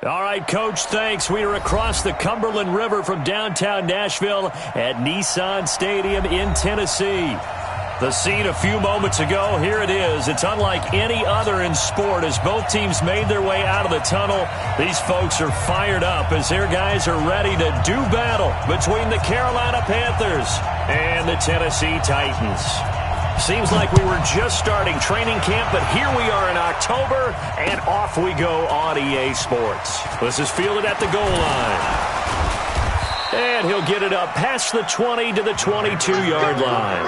All right, Coach, thanks. We are across the Cumberland River from downtown Nashville at Nissan Stadium in Tennessee. The scene a few moments ago, here it is. It's unlike any other in sport as both teams made their way out of the tunnel. These folks are fired up as their guys are ready to do battle between the Carolina Panthers and the Tennessee Titans. Seems like we were just starting training camp, but here we are in October, and off we go on EA Sports. This is fielded at the goal line. And he'll get it up past the 20 to the 22-yard line.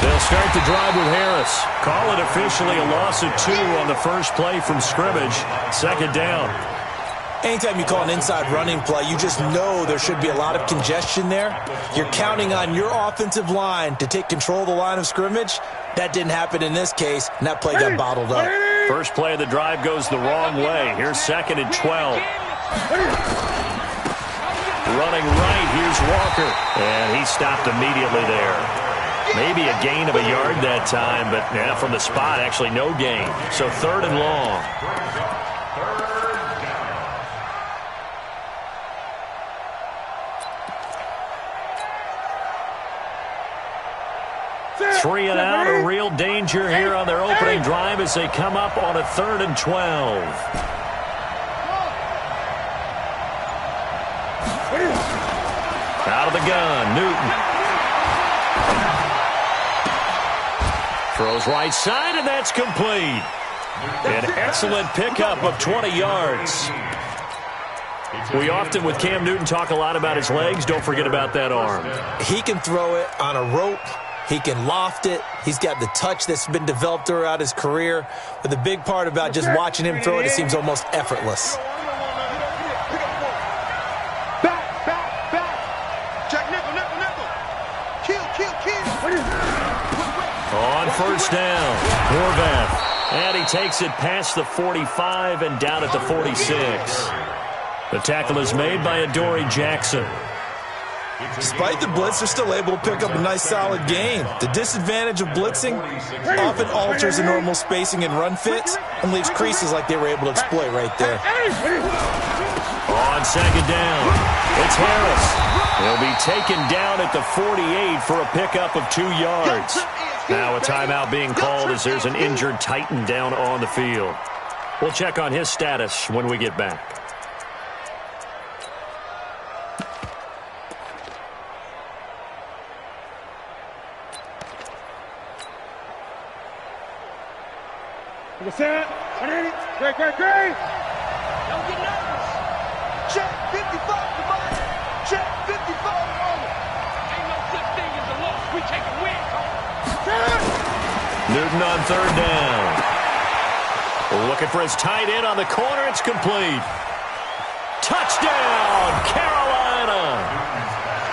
They'll start the drive with Harris. Call it officially a loss of 2 on the first play from scrimmage. Second down. Anytime you call an inside running play, you just know there should be a lot of congestion there. You're counting on your offensive line to take control of the line of scrimmage. That didn't happen in this case, and that play got bottled up. First play of the drive goes the wrong way. Here's 2nd and 12. Running right, here's Walker. And he stopped immediately there. Maybe a gain of a yard that time, but from the spot, actually no gain. So 3rd and long. Three and out, a real danger here on their opening drive as they come up on a 3rd and 12. Out of the gun, Newton. Throws right side, and that's complete. An excellent pickup of 20 yards. We often, with Cam Newton, talk a lot about his legs. Don't forget about that arm. He can throw it on a rope. He can loft it. He's got the touch that's been developed throughout his career. But the big part about just watching him throw it, it seems almost effortless. On first down, Horvath. And he takes it past the 45 and down at the 46. The tackle is made by Adoree Jackson. Despite the blitz, they're still able to pick up a nice, solid gain. The disadvantage of blitzing often alters the normal spacing and run fits and leaves creases like they were able to exploit right there. On second down, it's Harris. He'll be taken down at the 48 for a pickup of 2 yards. Now a timeout being called as there's an injured Titan down on the field. We'll check on his status when we get back. Great. Don't get nervous. Check 55 to mine. Check 55 on it. Ain't no such thing as a loss. We take a win. Newton on 3rd down. Looking for his tight end on the corner. It's complete. Touchdown, Carolina.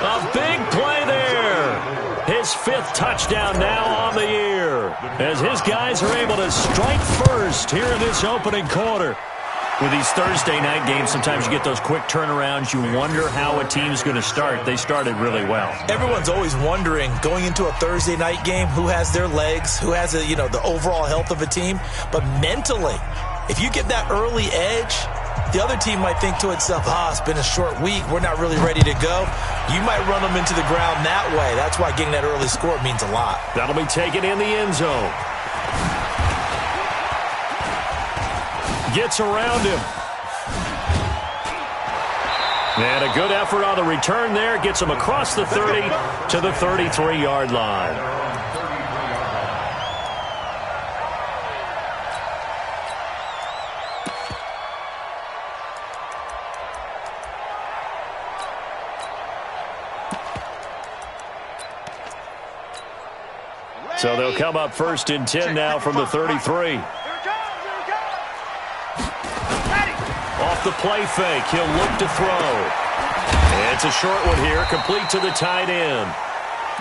A big play there. His 5th touchdown now on the year as his guys are able to strike first here in this opening quarter. With these Thursday night games, sometimes you get those quick turnarounds. You wonder how a team's going to start. They started really well. Everyone's always wondering, going into a Thursday night game, who has their legs, who has the overall health of a team. But mentally, if you get that early edge, the other team might think to itself, it's been a short week. We're not really ready to go. You might run them into the ground that way. That's why getting that early score means a lot. That'll be taken in the end zone. Gets around him. And a good effort on the return there. Gets him across the 30 to the 33-yard line. So they'll come up 1st and 10 now from the 33. Off the play fake, he'll look to throw. And it's a short one here, complete to the tight end.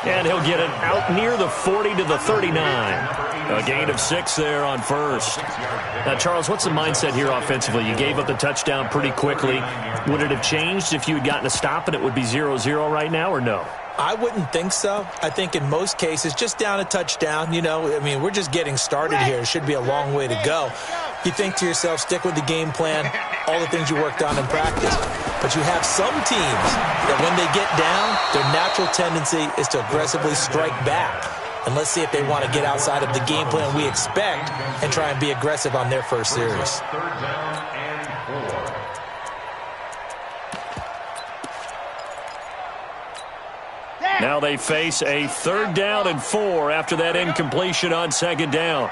And he'll get it out near the 40 to the 39. A gain of 6 there on first. Now, Charles, what's the mindset here offensively? You gave up the touchdown pretty quickly. Would it have changed if you had gotten a stop and it would be 0-0 right now, or no? I wouldn't think so. I think in most cases, just down a touchdown, we're just getting started here. It should be a long way to go. You think to yourself, stick with the game plan, all the things you worked on in practice. But you have some teams that when they get down, their natural tendency is to aggressively strike back. And let's see if they want to get outside of the game plan we expect and try and be aggressive on their first series. Now they face a 3rd down and 4 after that incompletion on 2nd down.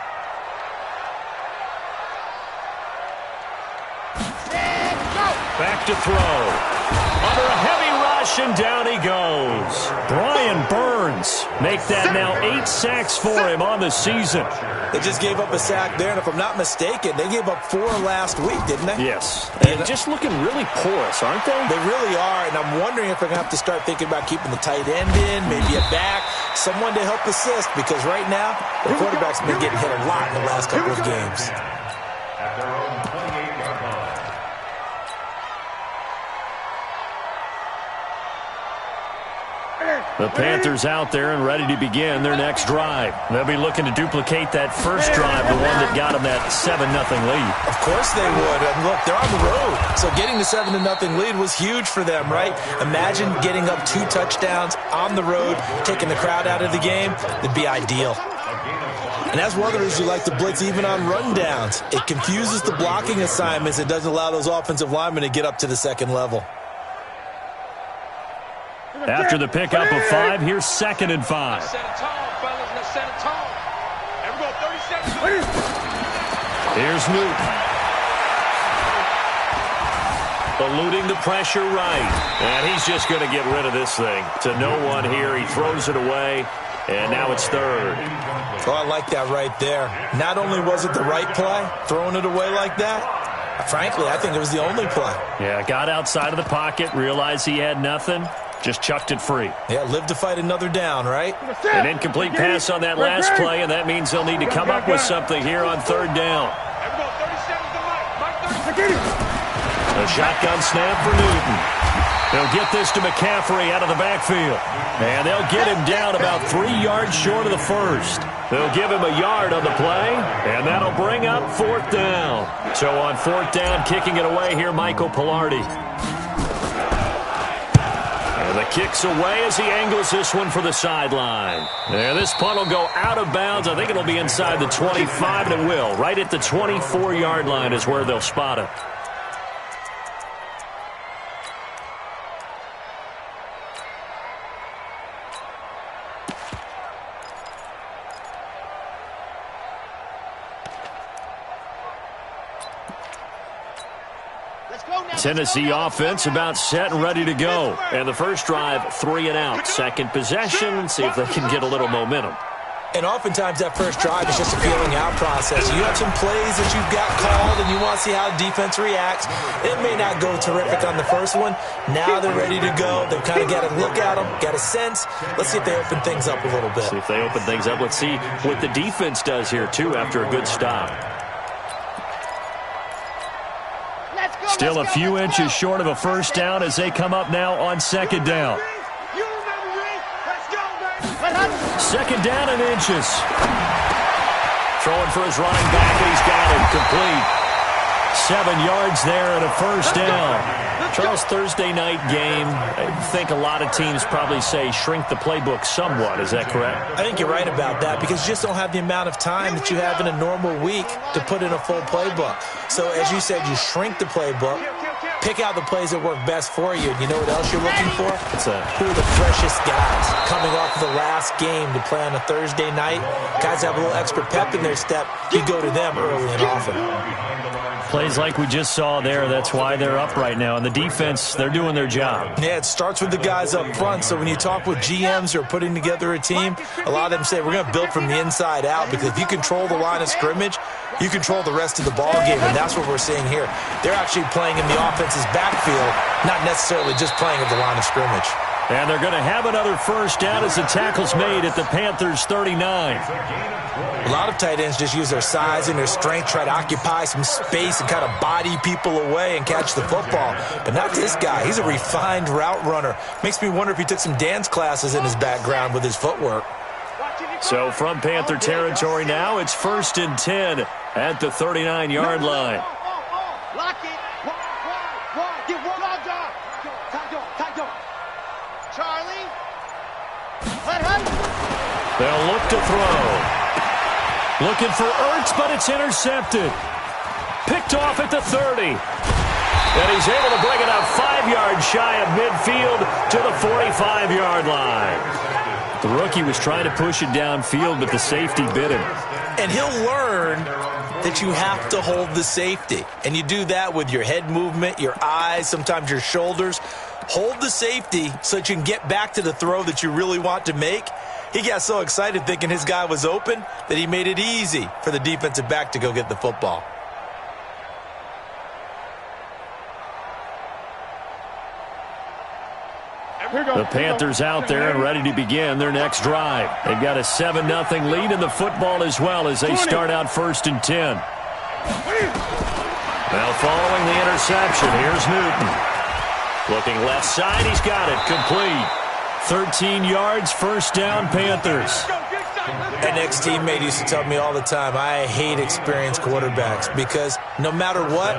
Back to throw. Under a heavy rush, and down he goes. Brian Burns make that now 8 sacks for him on the season. They just gave up a sack there, and if I'm not mistaken, they gave up 4 last week, didn't they? Yes. And just looking really porous, aren't they? They really are, and I'm wondering if they're going to have to start thinking about keeping the tight end in, maybe a back, someone to help assist, because right now, the quarterback's been getting hit a lot in the last couple of games. The Panthers out there and ready to begin their next drive. They'll be looking to duplicate that first drive, the one that got them that 7-0 lead. Of course they would. And look, they're on the road. So getting the 7-0 lead was huge for them, right? Imagine getting up 2 touchdowns on the road, taking the crowd out of the game. It'd be ideal. And that's one of the reasons you like to blitz even on rundowns. It confuses the blocking assignments. It doesn't allow those offensive linemen to get up to the second level. After the pickup of 5, here's 2nd and 5. Set it tall, fellas. Let's set it tall. And we go 30 seconds. Here's Newton. Eluding the pressure right. And he's just going to get rid of this thing. To no one here. He throws it away. And now it's 3rd. Oh, I like that right there. Not only was it the right play, throwing it away like that, frankly, I think it was the only play. Yeah, got outside of the pocket, realized he had nothing. Just chucked it free. Yeah, live to fight another down, right? An incomplete pass on that last play, and that means they'll need to come up with something here on 3rd down. A shotgun snap for Newton. They'll get this to McCaffrey out of the backfield. And they'll get him down about 3 yards short of the first. They'll give him a yard on the play, and that'll bring up 4th down. So on 4th down, kicking it away here, Michael Pilardi. The kick's away as he angles this one for the sideline. And this punt will go out of bounds. I think it'll be inside the 25, and it will. Right at the 24-yard line is where they'll spot it. Tennessee offense about set and ready to go. And the first drive, 3 and out. Second possession, see if they can get a little momentum. And oftentimes that first drive is just a feeling out process. You have some plays that you've got called and you want to see how defense reacts. It may not go terrific on the first one. Now they're ready to go. They've kind of got to look at them, got a sense. Let's see if they open things up a little bit. See if they open things up. Let's see what the defense does here, too, after a good stop. Still a few inches short of a first down as they come up now on 2nd down. 2nd down and inches. Throwing for his running back, and he's got it complete. 7 yards there and a first down. Charles, Thursday night game, I think a lot of teams probably say shrink the playbook somewhat. Is that correct? I think you're right about that because you just don't have the amount of time that you have in a normal week to put in a full playbook. So as you said, you shrink the playbook, pick out the plays that work best for you. And you know what else you're looking for? Who are the freshest guys coming off of the last game to play on a Thursday night? Guys have a little extra pep in their step. You go to them early and often. Plays like we just saw there, that's why they're up right now. And the defense, they're doing their job. Yeah, it starts with the guys up front. So when you talk with GMs who are putting together a team, a lot of them say we're going to build from the inside out because if you control the line of scrimmage, you control the rest of the ball game, and that's what we're seeing here. They're actually playing in the offense's backfield, not necessarily just playing at the line of scrimmage. And they're going to have another first down as the tackle's made at the Panthers' 39. A lot of tight ends just use their size and their strength, try to occupy some space and kind of body people away and catch the football. But not this guy. He's a refined route runner. Makes me wonder if he took some dance classes in his background with his footwork. So from Panther territory now, it's 1st and 10 at the 39-yard line. Lock it. Get one. Charlie. They'll look to throw. Looking for Ertz, but it's intercepted. Picked off at the 30. And he's able to bring it up 5 yards shy of midfield to the 45-yard line. The rookie was trying to push it downfield, but the safety bit him. And he'll learn that you have to hold the safety. And you do that with your head movement, your eyes, sometimes your shoulders. Hold the safety so that you can get back to the throw that you really want to make. He got so excited thinking his guy was open that he made it easy for the defensive back to go get the football. The Panthers out there and ready to begin their next drive. They've got a 7-0 lead in the football as well as they start out 1st and 10. Now following the interception, here's Newton. Looking left side, he's got it. Complete. 13 yards, first down, Panthers. An ex-teammate used to tell me all the time, I hate experienced quarterbacks because no matter what,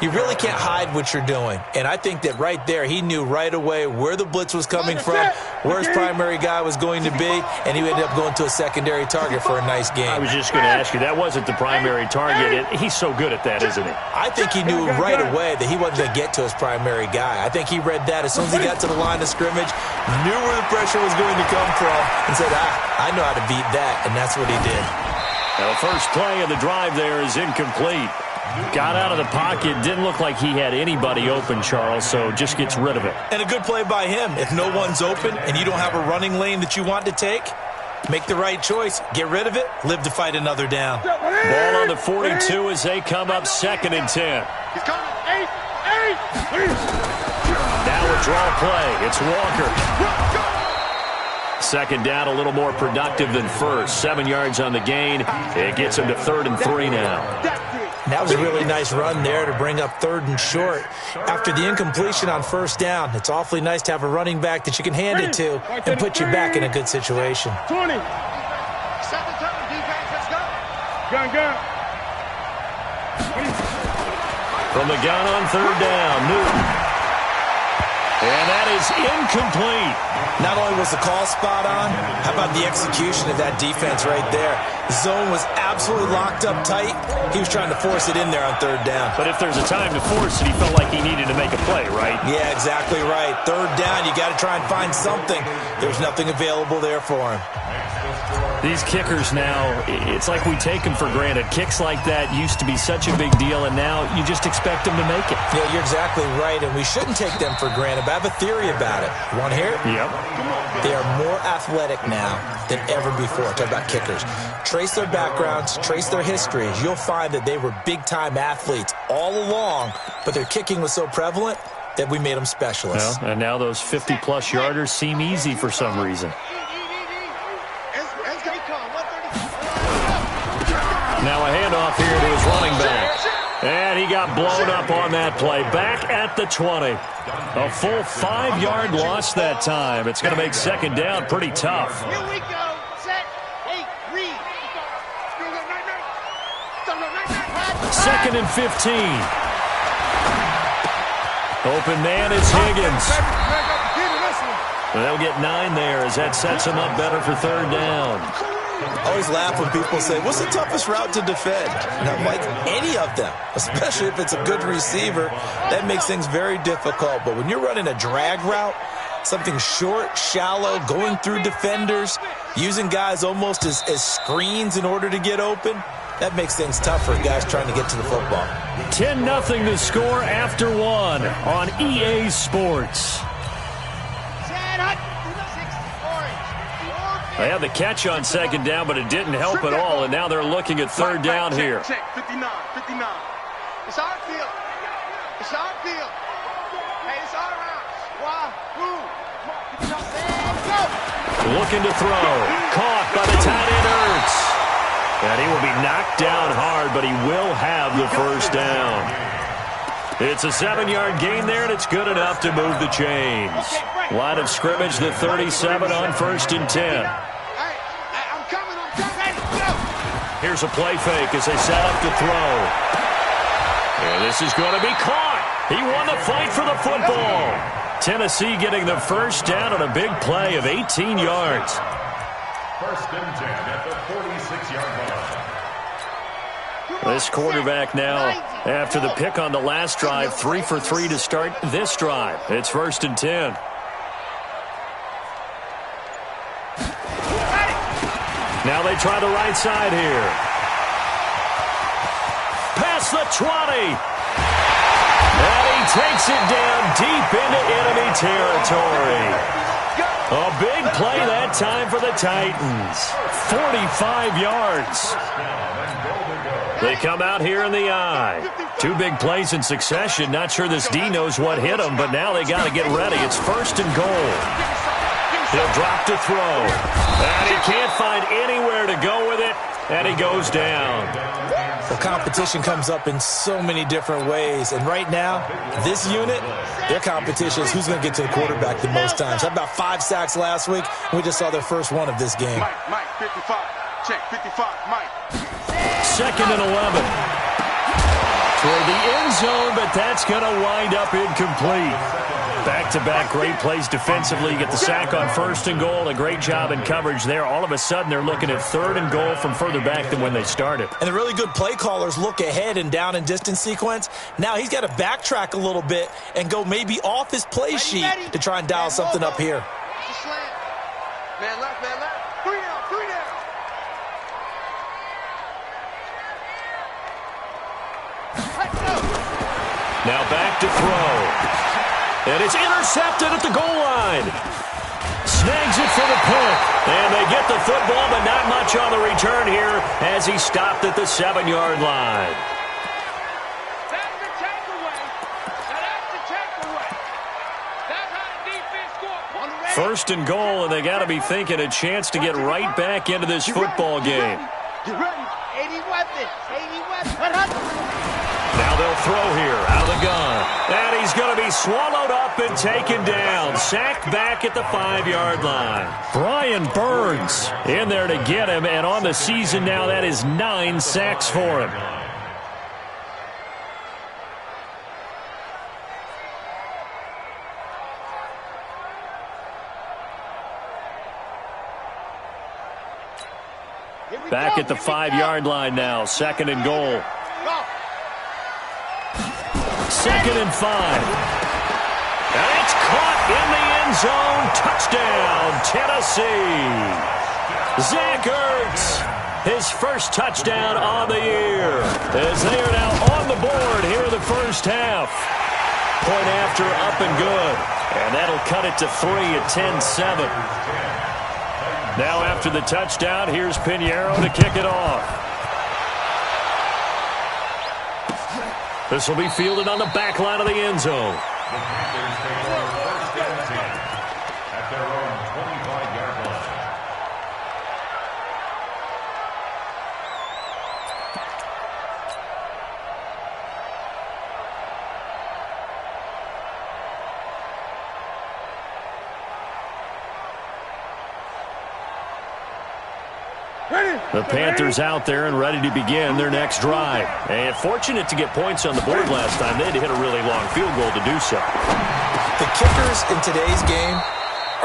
you really can't hide what you're doing. And I think that right there, he knew right away where the blitz was coming from, where his primary guy was going to be, and he ended up going to a secondary target for a nice game. I was just going to ask you, that wasn't the primary target. He's so good at that, isn't he? I think he knew right away that he wasn't going to get to his primary guy. I think he read that as soon as he got to the line of scrimmage, knew where the pressure was going to come from, and said, I know how to beat that, and that's what he did. Now, the first play of the drive there is incomplete. Got out of the pocket. Didn't look like he had anybody open, Charles, so just gets rid of it. And a good play by him. If no one's open and you don't have a running lane that you want to take, make the right choice. Get rid of it. Live to fight another down. Ball on the 42 as they come up 2nd and 10. He's coming. 8. Now a draw play. It's Walker. 2nd down, a little more productive than first. 7 yards on the gain. It gets him to 3rd and 3 now. That was a really nice run there to bring up 3rd and short. After the incompletion on 1st down, it's awfully nice to have a running back that you can hand it to and put you back in a good situation. 20. Set the tone, defense. Let's go. Gun. From the gun on 3rd down, Newton. And that is incomplete. Not only was the call spot on, how about the execution of that defense right there? The zone was absolutely locked up tight. He was trying to force it in there on 3rd down. But if there's a time to force it, he felt like he needed to make a play, right? Yeah, exactly right. 3rd down, you got to try and find something. There's nothing available there for him. These kickers now, it's like we take them for granted. Kicks like that used to be such a big deal, and now you just expect them to make it. Yeah, you're exactly right, and we shouldn't take them for granted, but I have a theory about it. You want to hear it? Yep. They are more athletic now than ever before. Talk about kickers. Trace their backgrounds, trace their histories. You'll find that they were big-time athletes all along, but their kicking was so prevalent that we made them specialists. Well, and now those 50-plus yarders seem easy for some reason. Now a handoff here to his running back. And he got blown up on that play. Back at the 20. A full 5-yard loss that time. It's going to make 2nd down pretty tough. Here we go. Set. 8. Read. 2nd and 15. Open man is Higgins. And they'll get 9 there as that sets him up better for 3rd down. I always laugh when people say, what's the toughest route to defend? And I'm like, any of them, especially if it's a good receiver. That makes things very difficult. But when you're running a drag route, something short, shallow, going through defenders, using guys almost as screens in order to get open, that makes things tough for guys trying to get to the football. 10-0 to score after 1 on EA Sports. They had the catch on second down, but it didn't help at all, and now they're looking at third down here. Check, 59, 59. It's our field. It's our field. Hey, it's our house. Why? Move. Go. Looking to throw. Caught by the tight end, Ertz. And he will be knocked down hard, but he will have the first down. It's a 7-yard gain there, and it's good enough to move the chains. Line of scrimmage, the 37 on 1st and 10. I'm coming. Go. Here's a play fake as they set up to throw. And this is going to be caught. He won the fight for the football. Tennessee getting the first down on a big play of 18 yards. 1st and 10 at the 46-yard line. This quarterback now, after the pick on the last drive, 3 for 3 to start this drive. It's 1st and 10. Now they try the right side here. Past the 20. And he takes it down deep into enemy territory. A big play that time for the Titans. 45 yards. They come out here in the I. 2 big plays in succession. Not sure this D knows what hit him, but now they got to get ready. It's 1st and goal. He'll drop to throw. And he can't find anywhere to go with it, and he goes down. The competition comes up in so many different ways. And right now, this unit, their competition is who's going to get to the quarterback the most times. Had about 5 sacks last week, and we just saw their first one of this game. Mike, 55. Check, 55, Mike. 2nd and 11. Toward the end zone, but that's going to wind up incomplete. Back-to-back great plays defensively. Get the sack on 1st and goal. A great job in coverage there. All of a sudden, they're looking at 3rd and goal from further back than when they started. And the really good play callers look ahead and down and distance sequence. Now he's got to backtrack a little bit and go maybe off his play sheet to try and dial something up here. Man left. 3 down. Now back to throw. And it's intercepted at the goal line. Snags it for the pick. And they get the football, but not much on the return here as he stopped at the 7-yard line. That's the takeaway. That's how the defense scored. 1st and goal, and they got to be thinking a chance to get right back into this football game. Get ready. 80 weapons. Now they'll throw here out of the gun. And he's going to be swallowed up and taken down. Sacked back at the 5-yard line. Brian Burns in there to get him. And on the season now, that is 9 sacks for him. Back at the 5-yard line now. 2nd and goal. 2nd and 5. And it's caught in the end zone. Touchdown, Tennessee. Zach Ertz, his first touchdown on the year. As they are now on the board here in the first half. Point after up and good. And that'll cut it to 3 at 10-7. Now after the touchdown, here's Pinheiro to kick it off. This will be fielded on the back line of the end zone. At their own 25-yard line. The Panthers out there and ready to begin their next drive. And fortunate to get points on the board last time. They had to hit a really long field goal to do so. The kickers in today's game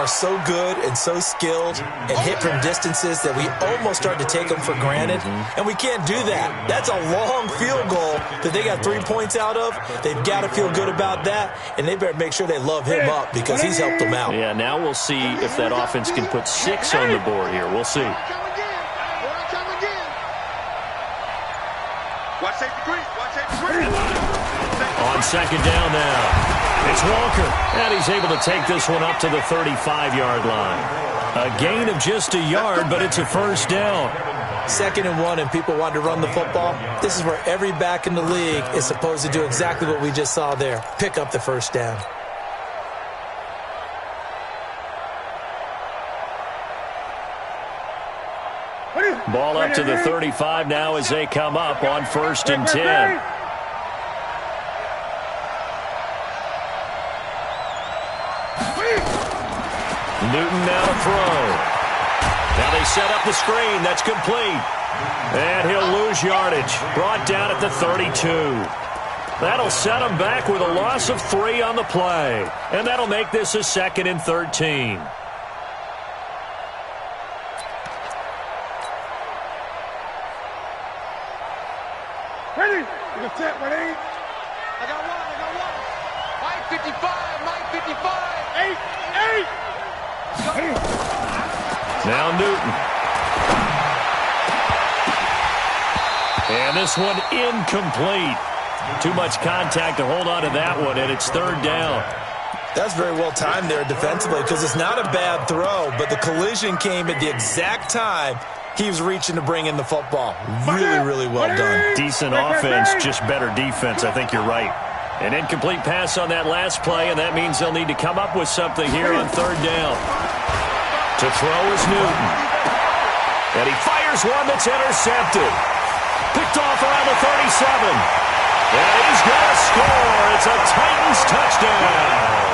are so good and so skilled and hit from distances that we almost start to take them for granted. And we can't do that. That's a long field goal that they got 3 points out of. They've got to feel good about that, and they better make sure they love him up because he's helped them out. Yeah, now we'll see if that offense can put 6 on the board here. We'll see. On 2nd down now, it's Walker, and he's able to take this one up to the 35-yard line. A gain of just a yard, but it's a first down. 2nd and 1, and people want to run the football. This is where every back in the league is supposed to do exactly what we just saw there. Pick up the first down. Ball up to the 35 now as they come up on 1st and 10. Newton now to throw. Now they set up the screen. That's complete. And he'll lose yardage. Brought down at the 32. That'll set him back with a loss of 3 on the play. And that'll make this a 2nd and 13. Ready? You can set, ready? I got one. Mike 55. 8. Now Newton. And this one incomplete. Too much contact to hold on to that one, and it's 3rd down. That's very well timed there defensively because it's not a bad throw, but the collision came at the exact time he was reaching to bring in the football. Really, really well done. Decent offense, just better defense. I think you're right. An incomplete pass on that last play, and that means they'll need to come up with something here on 3rd down. To throw is Newton. And he fires one that's intercepted. Picked off around the 37. And he's going to score. It's a Titans touchdown.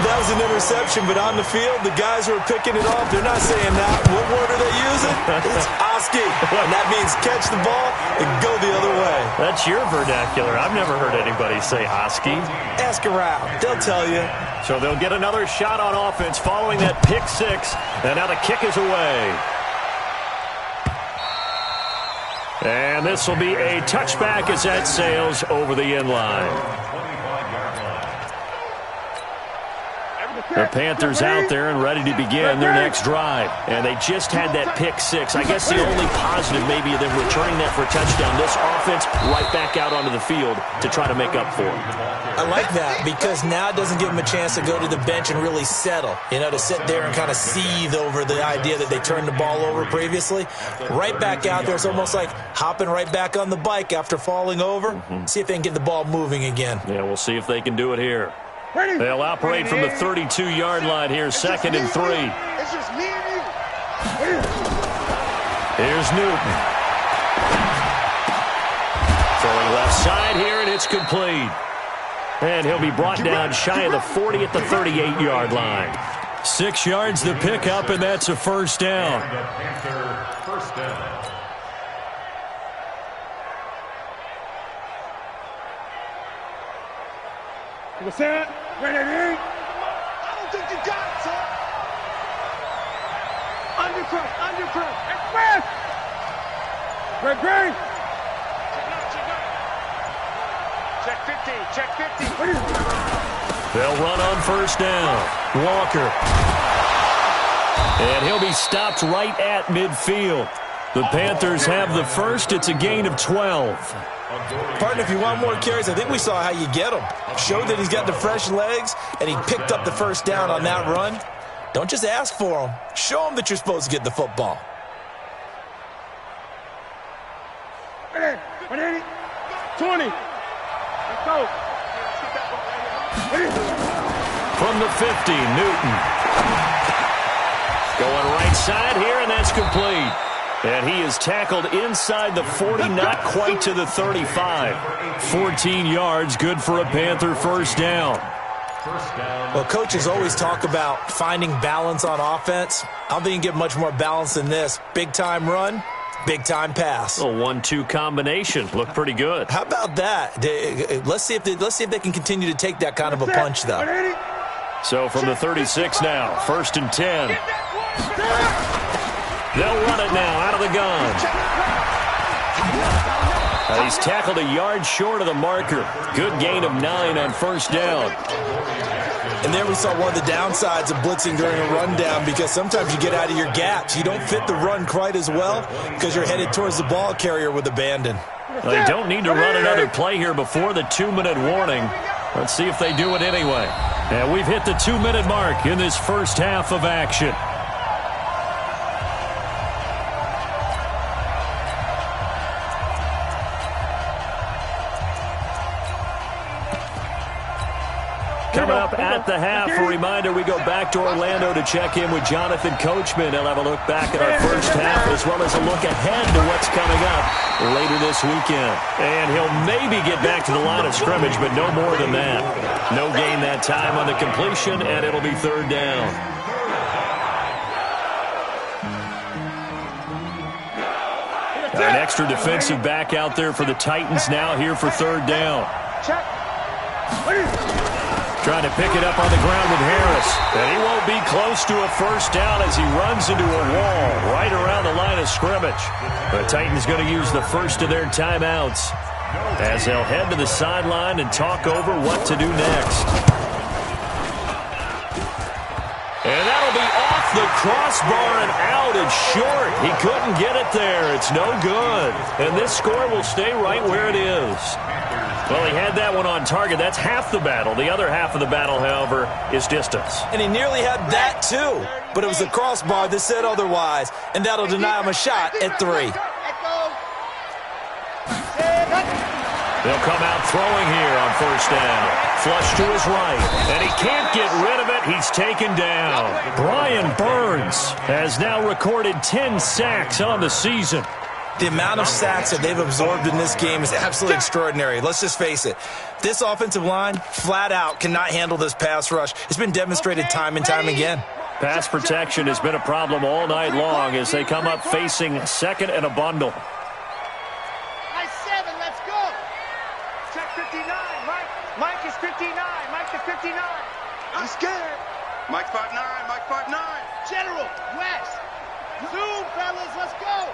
That was an interception, but on the field, the guys who are picking it off, they're not saying that. What word are they using? It's Oski. And that means catch the ball and go the other way. That's your vernacular. I've never heard anybody say Oski. Ask around. They'll tell you. So they'll get another shot on offense following that pick 6. And now the kick is away. And this will be a touchback as that sails over the end line. The Panthers out there and ready to begin their next drive. And they just had that pick 6. I guess the only positive maybe of them returning that for a touchdown. This offense right back out onto the field to try to make up for it. I like that because now it doesn't give them a chance to go to the bench and really settle. You know, to sit there and kind of seethe over the idea that they turned the ball over previously. Right back out there. It's almost like hopping right back on the bike after falling over. See if they can get the ball moving again. Yeah, we'll see if they can do it here. They'll operate from the 32-yard line here, 2nd and 3. It's just me and you. Here's Newton. Throwing left side here, and it's complete. And he'll be brought down shy of the 40 at the 38-yard line. 6 yards the pickup, and that's a first down. First down. What's that? Ready? I don't think you got it, sir. Undercut. Express. Great. Check 50. They'll run on first down. Walker. And he'll be stopped right at midfield. The Panthers have the first. It's a gain of 12. Partner, if you want more carries, I think we saw how you get him. Showed that he's got the fresh legs, and he picked up the first down on that run. Don't just ask for him. Show him that you're supposed to get the football. Ready? 20. Let's go. From the 50, Newton. Going right side here, and that's complete. And he is tackled inside the 40, not quite to the 35. 14 yards, good for a Panther first down. Well, coaches always talk about finding balance on offense. I don't think you can get much more balance than this. Big-time run, big-time pass. A 1-2 combination. Looked pretty good. How about that? Let's see if they can continue to take that kind of a punch, though. So from the 36 now, 1st and 10. They'll run it now out of the gun. He's tackled a yard short of the marker. Good gain of 9 on first down. And there we saw one of the downsides of blitzing during a rundown because sometimes you get out of your gaps. You don't fit the run quite as well because you're headed towards the ball carrier with abandon. They don't need to run another play here before the 2-minute warning. Let's see if they do it anyway. And we've hit the 2-minute mark in this first half of action. Coming up at the half, a reminder, we go back to Orlando to check in with Jonathan Coachman. He'll have a look back at our first half as well as a look ahead to what's coming up later this weekend. And he'll maybe get back to the line of scrimmage, but no more than that. No gain that time on the completion, and it'll be third down. An extra defensive back out there for the Titans now here for third down. Trying to pick it up on the ground with Harris. And he won't be close to a first down as he runs into a wall right around the line of scrimmage. The Titans going to use the first of their timeouts as they'll head to the sideline and talk over what to do next. And that'll be off the crossbar and out and short. He couldn't get it there. It's no good. And this score will stay right where it is. Well, he had that one on target. That's half the battle. The other half of the battle, however, is distance. And he nearly had that, too. But it was the crossbar that said otherwise. And that'll deny him a shot at 3. They'll come out throwing here on first down. Flush to his right. And he can't get rid of it. He's taken down. Brian Burns has now recorded 10 sacks on the season. The amount of sacks that they've absorbed in this game is absolutely extraordinary. Let's just face it. This offensive line, flat out, cannot handle this pass rush. It's been demonstrated time and time again. Pass protection has been a problem all night long as they come up facing second and a bundle. Nice 7, let's go. Check 59, Mike. Mike is 59. Mike to 59. I'm scared. Mike 5'9", Mike 5'9". General, West. Zoom, fellas, let's go.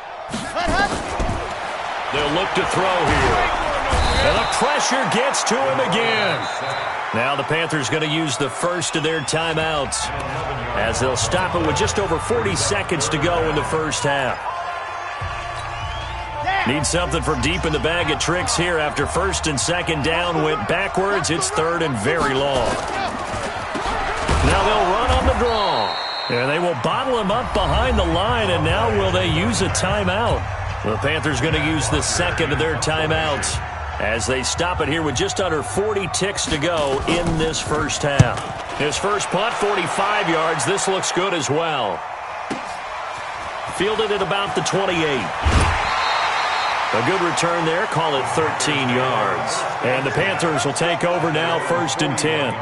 They'll look to throw here. And the pressure gets to him again. Now the Panthers going to use the first of their timeouts as they'll stop it with just over 40 seconds to go in the first half. Need something from deep in the bag of tricks here after first and second down went backwards. It's third and very long. Now they'll run on the draw. And they will bottle him up behind the line, and now will they use a timeout? The Panthers going to use the second of their timeouts as they stop it here with just under 40 ticks to go in this first half. His first punt, 45 yards. This looks good as well. Fielded at about the 28. A good return there. Call it 13 yards. And the Panthers will take over now, first and 10.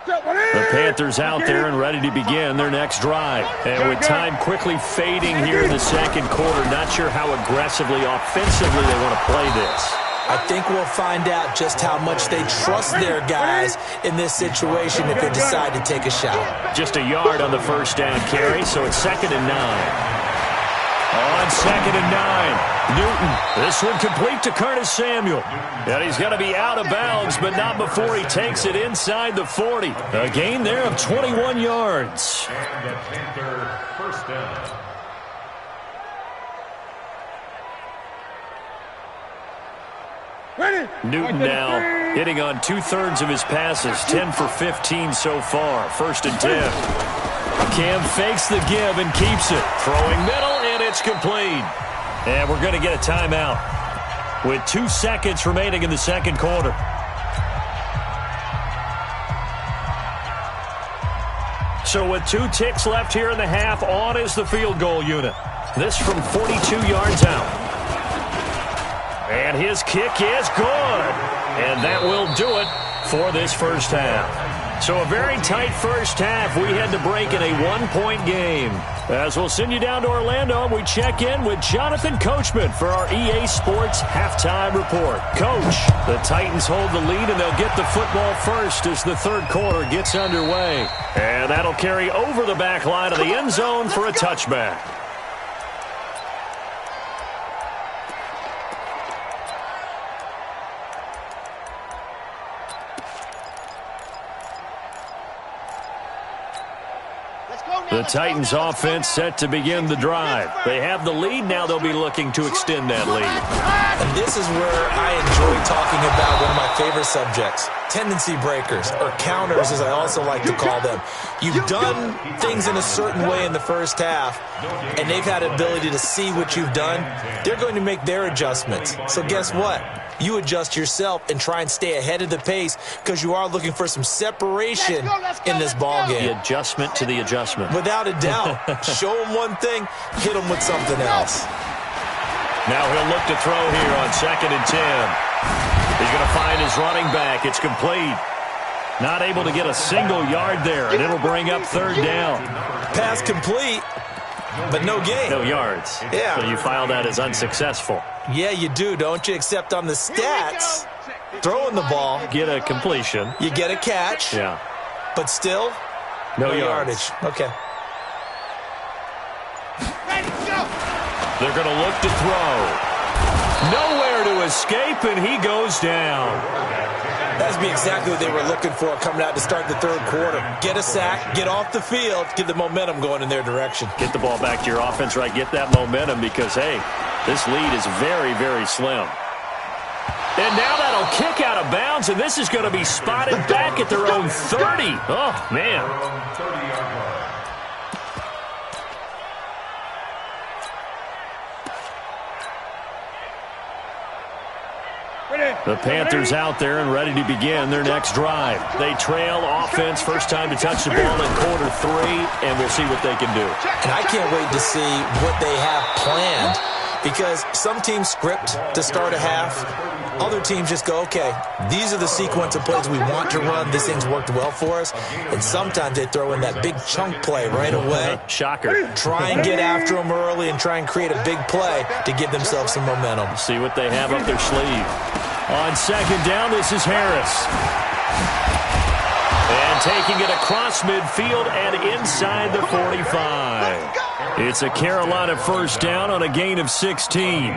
The Panthers out there and ready to begin their next drive. And with time quickly fading here in the second quarter, not sure how aggressively, offensively they want to play this. I think we'll find out just how much they trust their guys in this situation if they decide to take a shot. Just a yard on the first down carry, so it's 2nd and 9. On 2nd and 9. Newton, this one complete to Curtis Samuel. And he's going to be out of bounds, but not before he takes it inside the 40. A gain there of 21 yards. And the Panther first down. Newton now hitting on 2/3 of his passes, 10 for 15 so far. 1st and 10. Cam fakes the give and keeps it. Throwing middle, and it's complete. And we're going to get a timeout with 2 seconds remaining in the second quarter. So with 2 ticks left here in the half, on is the field goal unit. This from 42 yards out. And his kick is good. And that will do it for this first half. So a very tight first half. We had to break in a 1-point game. As we'll send you down to Orlando, we check in with Jonathan Coachman for our EA Sports Halftime Report. Coach, the Titans hold the lead, and they'll get the football first as the third quarter gets underway. And that'll carry over the back line of the end zone for a touchback. The Titans offense set to begin the drive. They have the lead. Now they'll be looking to extend that lead. And this is where I enjoy talking about one of my favorite subjects, tendency breakers, or counters as I also like to call them. You've done things in a certain way in the first half, and they've had the ability to see what you've done. They're going to make their adjustments. So guess what? You adjust yourself and try and stay ahead of the pace because you are looking for some separation in this ball game. The adjustment to the adjustment. Without a doubt. Show them one thing, hit them with something else. Now he'll look to throw here on 2nd and 10. He's going to find his running back. It's complete. Not able to get a single yard there, and it'll bring up 3rd down. Pass complete, but no gain. No yards. Yeah. So you file that as unsuccessful. Yeah, you do, don't you? Except on the stats, throwing the ball. Get a completion. You get a catch. Yeah. But still, no yardage. Okay. They're going to look to throw. Nowhere to escape, and he goes down. That's exactly what they were looking for coming out to start the 3rd quarter. Get a sack, get off the field, get the momentum going in their direction. Get the ball back to your offense, right? Get that momentum because, hey, this lead is very, very slim. And now that'll kick out of bounds, and this is going to be spotted back at their own 30. Oh, man. The Panthers out there and ready to begin their next drive. They trail offense, first time to touch the ball in quarter 3, and we'll see what they can do. And I can't wait to see what they have planned because some teams script to start a half. Other teams just go, okay, these are the sequence of plays we want to run. This thing's worked well for us. And sometimes they throw in that big chunk play right away. Shocker. Try and get after them early and try and create a big play to give themselves some momentum. See what they have up their sleeve. On 2nd down, this is Harris. And taking it across midfield and inside the 45. It's a Carolina first down on a gain of 16.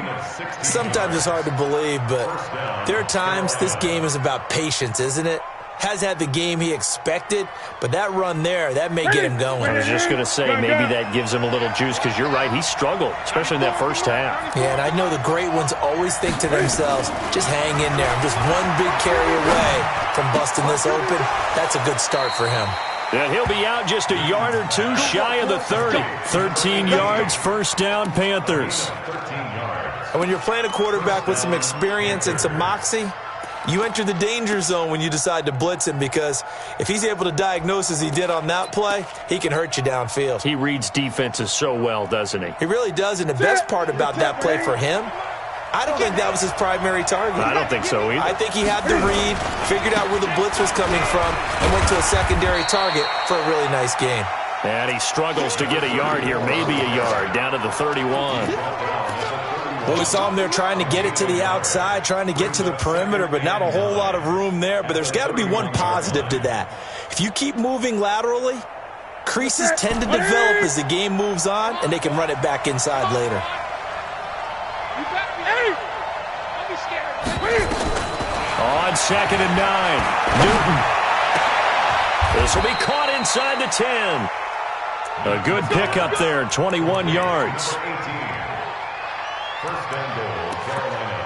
Sometimes it's hard to believe, but there are times this game is about patience, isn't it? Has had the game he expected, but that run there, that may get him going. I was just going to say, maybe that gives him a little juice because you're right, he struggled, especially in that first half. Yeah, and I know the great ones always think to themselves, just hang in there. I'm just one big carry away from busting this open. That's a good start for him. And he'll be out just a yard or two shy of the 30. 13 yards, first down, Panthers. And when you're playing a quarterback with some experience and some moxie, you enter the danger zone when you decide to blitz him because if he's able to diagnose as he did on that play, he can hurt you downfield. He reads defenses so well, doesn't he? He really does, and the best part about that play for him, I don't think that was his primary target. I don't think so either. I think he had the read, figured out where the blitz was coming from, and went to a secondary target for a really nice gain. And he struggles to get a yard here, maybe a yard, down to the 31. Well, we saw him there trying to get it to the outside, trying to get to the perimeter, but not a whole lot of room there. But there's got to be one positive to that. If you keep moving laterally, creases tend to develop as the game moves on, and they can run it back inside later. On 2nd and 9, Newton. This will be caught inside the 10. A good pickup there, 21 yards. First and goal, Carolina.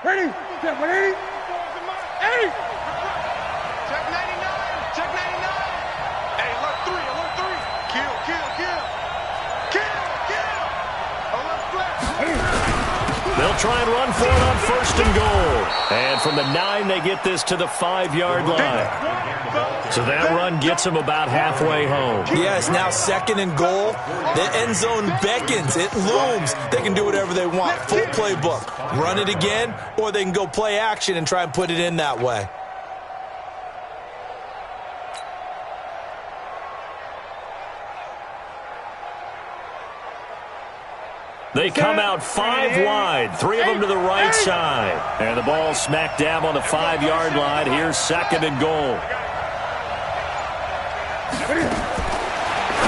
Ready? Check 180. Hey! Check 99. Check 99. Hey, alert 3. Alert 3. Kill, kill, kill. Kill, kill. Alert flash. They'll try and run for it on 1st and goal. And from the 9, they get this to the 5-yard line. So that run gets them about halfway home. Yes, now 2nd and goal. The end zone beckons. It looms. They can do whatever they want. Full playbook. Run it again, or they can go play action and try and put it in that way. They come out 5 wide, 3 of them to the right side. And the ball smack dab on the 5-yard line. Here's 2nd and goal.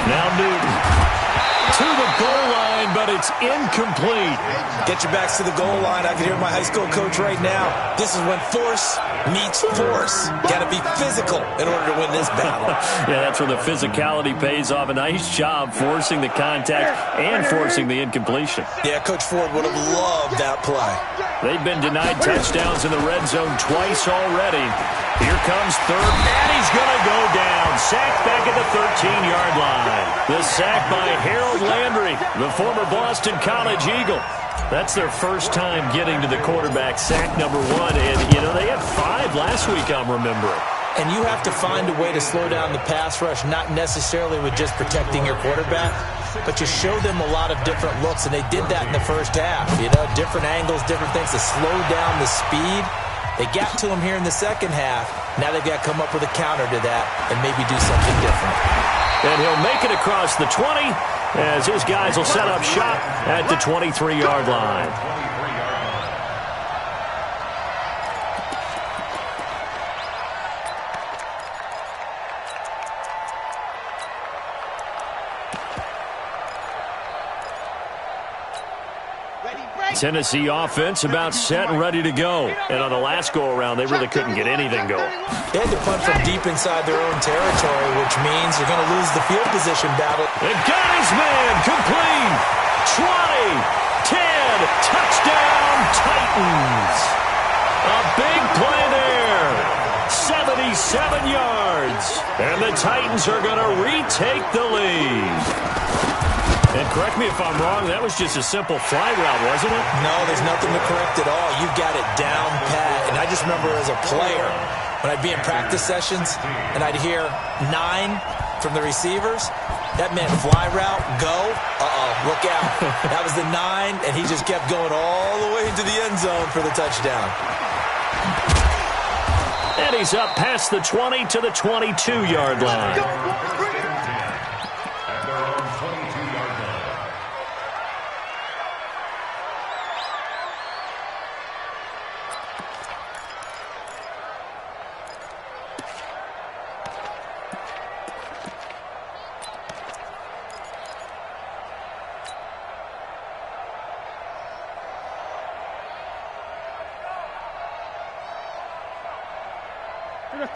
Now Newton. it's incomplete. Get your backs to the goal line. I can hear my high school coach right now. This is when force meets force. Got to be physical in order to win this battle. Yeah, that's where the physicality pays off. A nice job forcing the contact and forcing the incompletion. Yeah, Coach Ford would have loved that play. They've been denied touchdowns in the red zone twice already. Here comes third, and he's going to go down. Sacked back at the 13-yard line. The sack by Harold Landry, the former Boston College Eagle. That's their first time getting to the quarterback, sack number 1. And, you know, they had 5 last week, I'm remembering. And you have to find a way to slow down the pass rush, not necessarily with just protecting your quarterback, but you show them a lot of different looks, and they did that in the first half. You know, different angles, different things to slow down the speed. They got to him here in the second half. Now they've got to come up with a counter to that and maybe do something different. And he'll make it across the 20 as his guys will set up shop at the 23-yard line. Tennessee offense about set and ready to go. And on the last go-around, they really couldn't get anything going. They had to punt from deep inside their own territory, which means they're going to lose the field position battle. They got his man complete. 20, 10, touchdown Titans. A big play there. 77 yards. And the Titans are going to retake the lead. And correct me if I'm wrong, that was just a simple fly route, wasn't it? No, there's nothing to correct at all. You've got it down pat. And I just remember as a player, when I'd be in practice sessions and I'd hear 9 from the receivers, that meant fly route, go, look out. That was the 9, and he just kept going all the way into the end zone for the touchdown. And he's up past the 20 to the 22-yard line.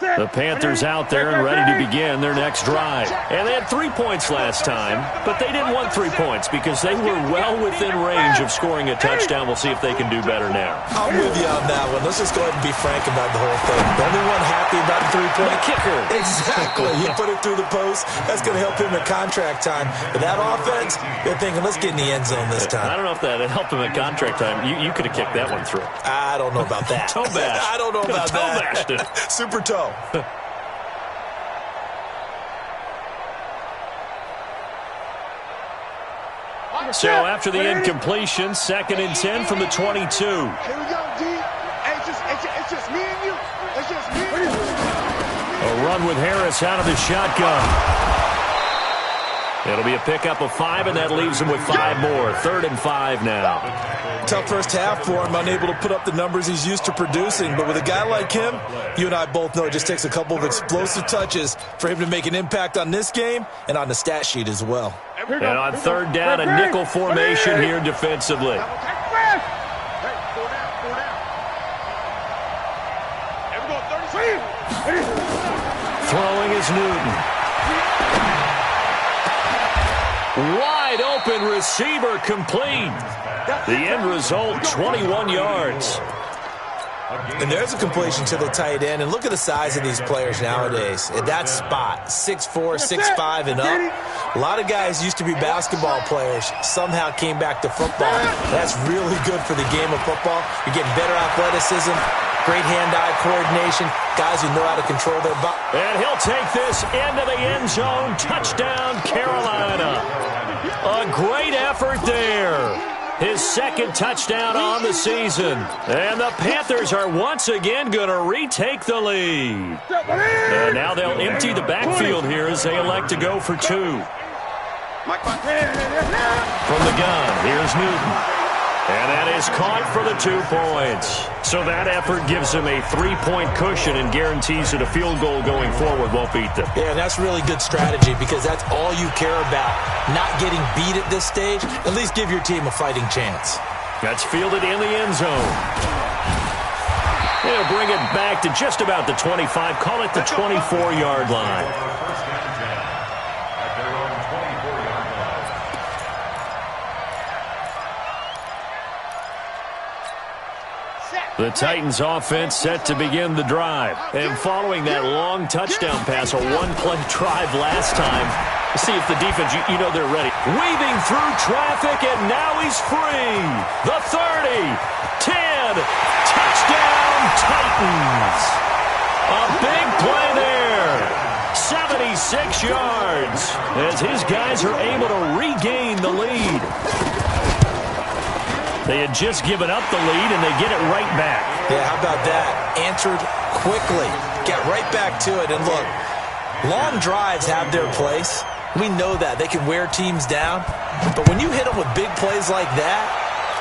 The Panthers out there and ready to begin their next drive. And they had 3 points last time, but they didn't want 3 points because they were well within range of scoring a touchdown. We'll see if they can do better now. I'm with you on that one. Let's just go ahead and be frank about the whole thing. The only one happy about the 3-point kicker. Exactly. He put it through the post. That's going to help him in contract time. But that offense, they're thinking, let's get in the end zone this time. I don't know if that helped him in contract time. You could have kicked that one through. I don't know about that. Toe bash. I don't know about that. Toe bashed it. Super toe. So after the incompletion, 2nd and 10 from the 22. Here we go, D. Hey, it's just me and you. It's just me and you. A run with Harris out of the shotgun. It'll be a pickup of 5, and that leaves him with 5 more. 3rd and 5 now. Tough first half for him, unable to put up the numbers he's used to producing. But with a guy like him, you and I both know it just takes a couple of explosive touches for him to make an impact on this game and on the stat sheet as well. And on 3rd down, a nickel formation here defensively. Throwing is Newton. Wide open receiver complete. The end result, 21 yards. And there's a completion to the tight end. And look at the size of these players nowadays. At that spot, 6'4", 6'5", and up. A lot of guys used to be basketball players, somehow came back to football. That's really good for the game of football. You're getting better athleticism, great hand-eye coordination, guys who know how to control their body. And he'll take this into the end zone. Touchdown, Carolina. A great effort there. His 2nd touchdown on the season. And the Panthers are once again going to retake the lead. And now they'll empty the backfield here as they elect to go for 2. From the gun, here's Newton. And that is caught for the 2 points. So that effort gives them a 3-point cushion and guarantees that a field goal going forward won't beat them. Yeah, that's really good strategy because that's all you care about. Not getting beat at this stage. At least give your team a fighting chance. That's fielded in the end zone. They'll bring it back to just about the 25. Call it the 24-yard line. The Titans offense set to begin the drive. And following that long touchdown pass, a one-play drive last time, see if the defense, you know they're ready. Weaving through traffic, and now he's free. The 30, 10, touchdown Titans. A big play there. 76 yards as his guys are able to regain the lead. They had just given up the lead, and they get it right back. Yeah, how about that? Answered quickly. Got right back to it. And look, long drives have their place. We know that. They can wear teams down. But when you hit them with big plays like that,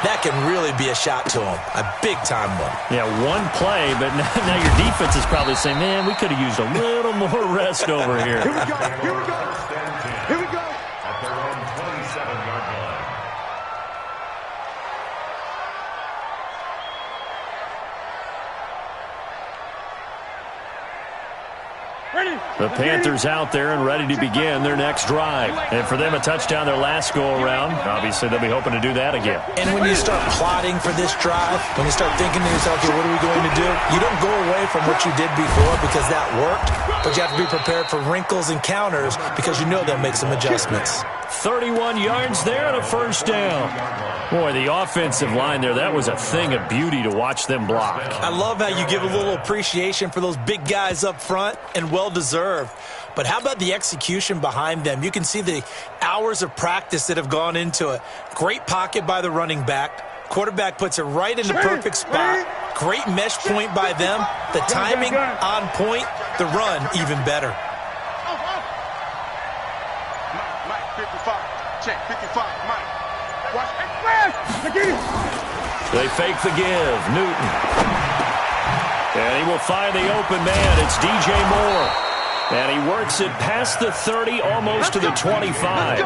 that can really be a shot to them. A big-time one. Yeah, one play, but now your defense is probably saying, man, we could have used a little more rest over here. Here we go. Here we go. Here we go. At their own 27-yard line. The Panthers out there and ready to begin their next drive. And for them, a touchdown their last go-around. Obviously, they'll be hoping to do that again. And when you start plotting for this drive, when you start thinking to yourself, okay, what are we going to do? You don't go away from what you did before because that worked, but you have to be prepared for wrinkles and counters because you know they'll make some adjustments. 31 yards there and a first down. Boy, the offensive line there, that was a thing of beauty to watch them block. I love how you give a little appreciation for those big guys up front, and well-deserved. But how about the execution behind them? You can see the hours of practice that have gone into it. Great pocket by the running back. Quarterback puts it right in the perfect spot. Great mesh point by them. The timing on point. The run even better. Mike, 55. Check, 55. Mike. Watch. They fake the give. Newton. And he will find the open man. It's DJ Moore. And he works it past the 30, almost to the 25.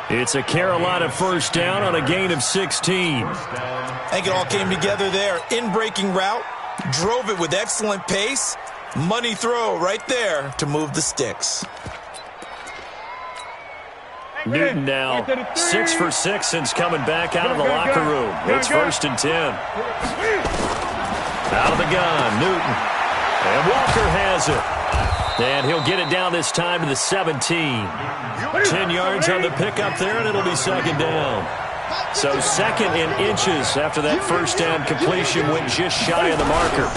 It's a Carolina first down on a gain of 16. I think it all came together there. In-breaking route. Drove it with excellent pace. Money throw right there to move the sticks. Newton now 6 for 6 since coming back out of the locker room. It's 1st and 10. Out of the gun, Newton. And Walker has it. And he'll get it down this time to the 17. 10 yards on the pickup there, and it'll be second down. So 2nd in inches after that first down completion went just shy of the marker.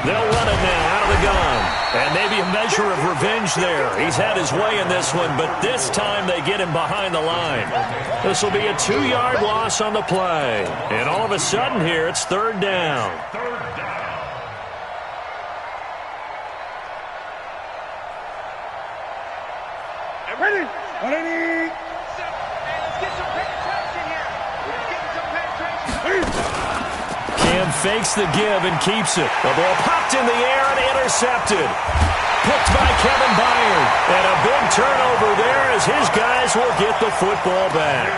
They'll run it now out of the gun. And maybe a measure of revenge there. He's had his way in this one, but this time they get him behind the line. This will be a 2-yard loss on the play. And all of a sudden here, it's 3rd down. Ready? Ready? Let's get some penetration here. Let's get some penetration. Cam fakes the give and keeps it. The ball popped in the air and intercepted. Picked by Kevin Byard. And a big turnover there as his guys will get the football back.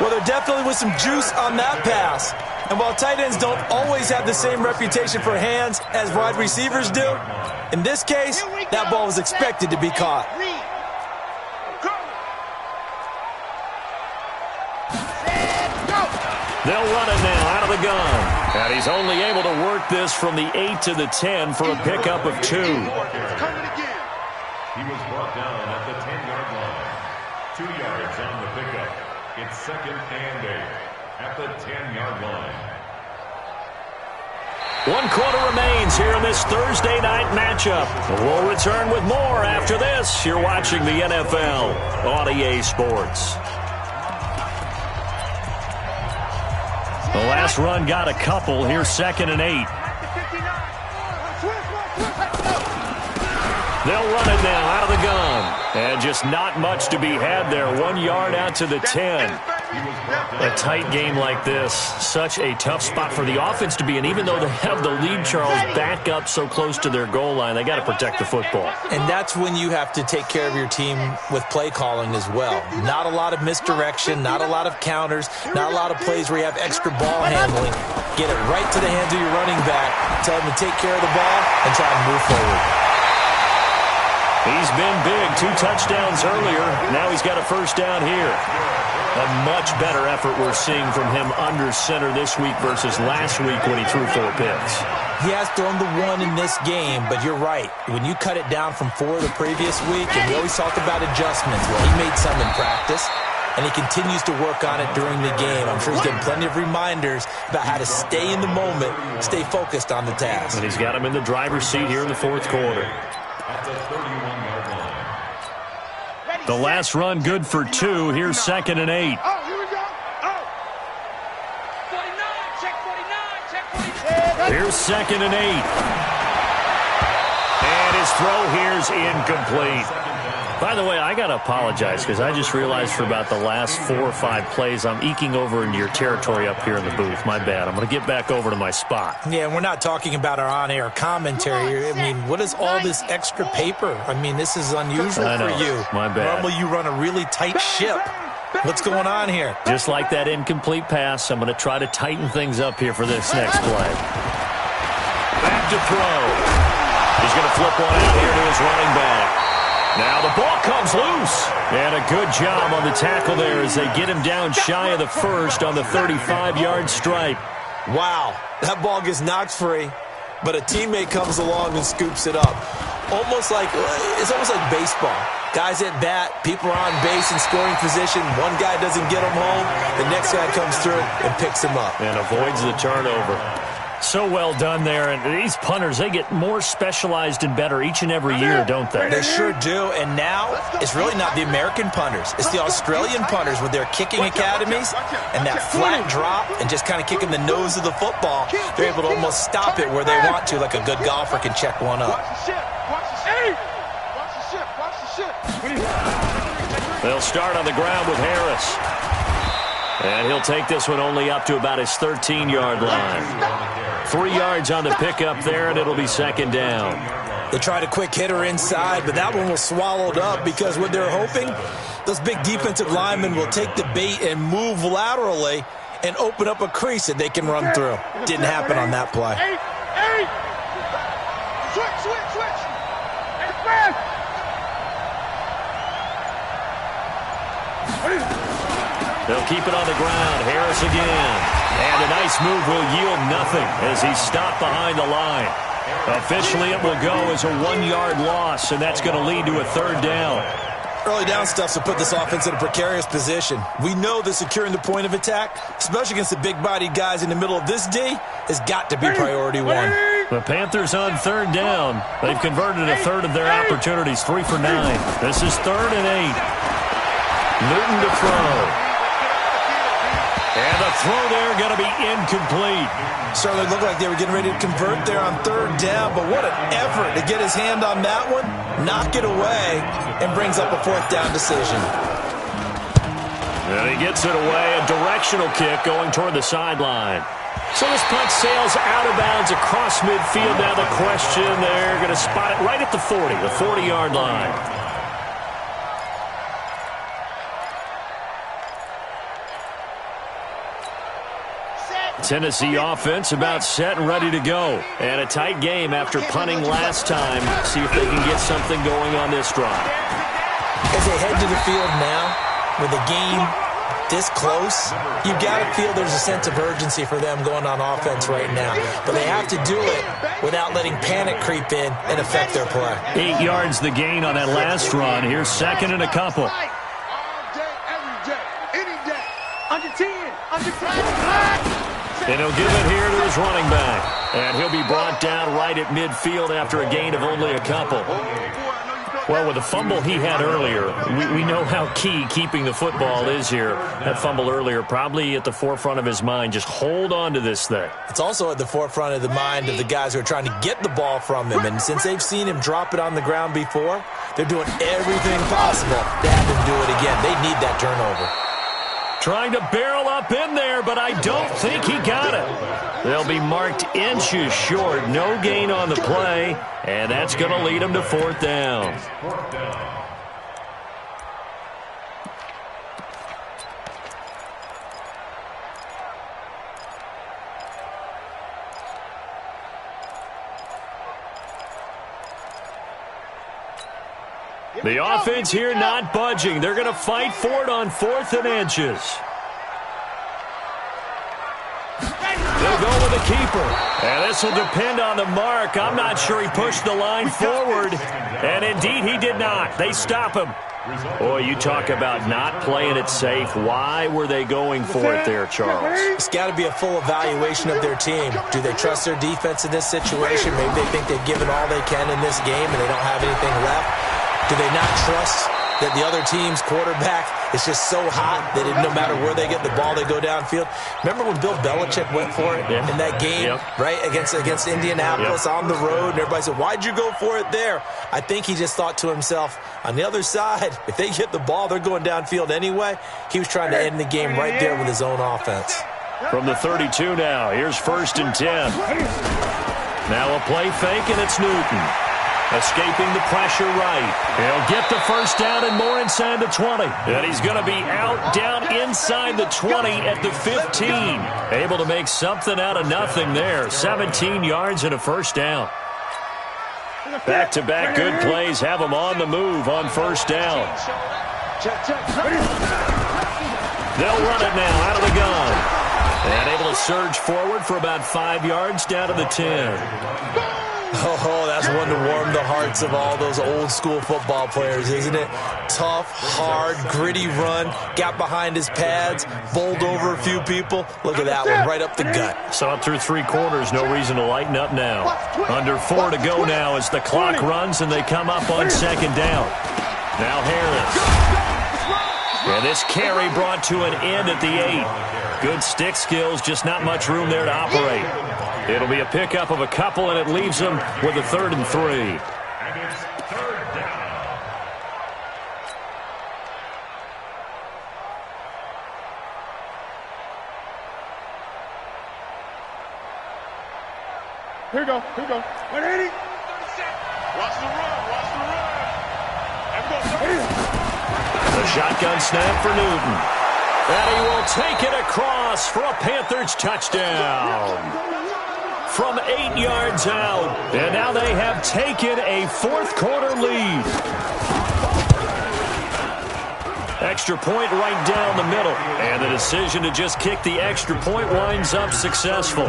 Well, there definitely was some juice on that pass. And while tight ends don't always have the same reputation for hands as wide receivers do, in this case, that ball was expected to be caught. They'll run it now out of the gun. And he's only able to work this from the 8 to the 10 for a pickup of 2. He was brought down at the 10-yard line. 2 yards on the pickup. It's 2nd and 8 at the 10-yard line. 1 quarter remains here in this Thursday night matchup. We'll return with more after this. You're watching the NFL on EA Sports. The last run got a couple. Here's 2nd and 8. They'll run it now out of the gun. And just not much to be had there. 1 yard out to the 10. A tight game like this, such a tough spot for the offense to be in. Even though they have the lead, Charles, back up so close to their goal line, they got to protect the football. And that's when you have to take care of your team with play calling as well. Not a lot of misdirection, not a lot of counters, not a lot of plays where you have extra ball handling. Get it right to the hands of your running back, tell him to take care of the ball, and try to move forward. He's been big, 2 touchdowns earlier. Now he's got a first down here. A much better effort we're seeing from him under center this week versus last week when he threw 4 picks. He has thrown the 1 in this game, but you're right. When you cut it down from 4 the previous week, and we always talked about adjustments, well, he made some in practice, and he continues to work on it during the game. I'm sure he's getting plenty of reminders about how to stay in the moment, stay focused on the task. And he's got him in the driver's seat here in the 4th quarter. At the 31-yard line. The last run good for 2. Here's 2nd and 8. Oh, here we go. Oh. 49, check 49, check 49. Here's 2nd and 8. And his throw here's incomplete. By the way, I got to apologize because I just realized for about the last 4 or 5 plays, I'm eking over into your territory up here in the booth. My bad. I'm going to get back over to my spot. Yeah, we're not talking about our on-air commentary. I mean, what is all this extra paper? I mean, this is unusual for you. My bad. Normally you run a really tight ship. What's going on here? Just like that incomplete pass, I'm going to try to tighten things up here for this next play. Back to throw. He's going to flip one out here to his running back. Now the ball comes loose. And a good job on the tackle there as they get him down shy of the first on the 35-yard stripe. Wow, that ball gets knocked free, but a teammate comes along and scoops it up. It's almost like baseball. Guys at bat, people are on base in scoring position. One guy doesn't get him home. The next guy comes through and picks him up. And avoids the turnover. So well done there. And these punters, they get more specialized and better each and every year, don't they? They sure do. And now it's really not the American punters. It's the Australian punters with their kicking academies and that flat drop and just kind of kicking the nose of the football. They're able to almost stop it where they want to, like a good golfer can check one up. They'll start on the ground with Harris. And he'll take this one only up to about his 13-yard line. 3 yards on the pickup there, and it'll be 2nd down. They tried a quick hitter inside, but that one was swallowed up because what they're hoping, those big defensive linemen will take the bait and move laterally and open up a crease that they can run through. Didn't happen on that play. Switch. They'll keep it on the ground. Harris again. And a nice move will yield nothing as he's stopped behind the line. Officially, it will go as a 1-yard loss, and that's going to lead to a 3rd down. Early down stuff will put this offense in a precarious position. We know that securing the point of attack, especially against the big-bodied guys in the middle of this D, has got to be priority 1. The Panthers on 3rd down. They've converted a third of their opportunities, 3 for 9. This is 3rd and 8. Newton to throw. And the throw there going to be incomplete. Certainly looked like they were getting ready to convert there on 3rd down, but what an effort to get his hand on that one, knock it away, and brings up a 4th down decision. And he gets it away, a directional kick going toward the sideline. So this punt sails out of bounds across midfield. Now the question, they're going to spot it right at the 40, the 40-yard line. Tennessee offense about set and ready to go. And a tight game after punting last time. See if they can get something going on this drive. As they head to the field now, with the game this close, you've got to feel there's a sense of urgency for them going on offense right now. But they have to do it without letting panic creep in and affect their play. 8 yards the gain on that last run. Here's 2nd and a couple. All day, every day, any day. Under 10, under 10. And he'll give it here to his running back. And he'll be brought down right at midfield after a gain of only a couple. Well, with the fumble he had earlier, we know how key keeping the football is here. That fumble earlier probably at the forefront of his mind. Just hold on to this thing. It's also at the forefront of the mind of the guys who are trying to get the ball from him. And since they've seen him drop it on the ground before, they're doing everything possible to have him do it again. They need that turnover. Trying to barrel up in there, but I don't think he got it. They'll be marked inches short. No gain on the play, and that's going to lead them to 4th down. The offense here not budging. They're going to fight for it on 4th and inches. They'll go with the keeper. And this will depend on the mark. I'm not sure he pushed the line forward. And indeed, he did not. They stop him. Boy, you talk about not playing it safe. Why were they going for it there, Charles? It's got to be a full evaluation of their team. Do they trust their defense in this situation? Maybe they think they've given all they can in this game and they don't have anything left. Do they not trust that the other team's quarterback is just so hot that no matter where they get the ball, they go downfield? Remember when Bill Belichick went for it in that game, right, against Indianapolis on the road, and everybody said, why'd you go for it there? I think he just thought to himself, on the other side, if they get the ball, they're going downfield anyway. He was trying to end the game right there with his own offense. From the 32 now, here's 1st and 10. Now a play fake, and it's Newton. Escaping the pressure right. He'll get the 1st down and more inside the 20. And he's going to be out down inside the 20 at the 15. Able to make something out of nothing there. 17 yards and a 1st down. Back-to-back good plays have him on the move on 1st down. They'll run it now out of the gun. And able to surge forward for about 5 yards down to the 10. Oh, that's one to warm the hearts of all those old-school football players, isn't it? Tough, hard, gritty run, got behind his pads, bowled over a few people. Look at that one, right up the gut. Saw it through 3 quarters, no reason to lighten up now. Under 4 to go now as the clock runs and they come up on 2nd down. Now Harris. And this carry brought to an end at the 8. Good stick skills, just not much room there to operate. It'll be a pickup of a couple, and it leaves them with a 3rd and 3. And it's 3rd down. Here we go. 180. Watch the run. The shotgun snap for Newton. And he will take it across for a Panthers touchdown. From 8 yards out. And now they have taken a 4th quarter lead. Extra point right down the middle. And the decision to just kick the extra point winds up successful.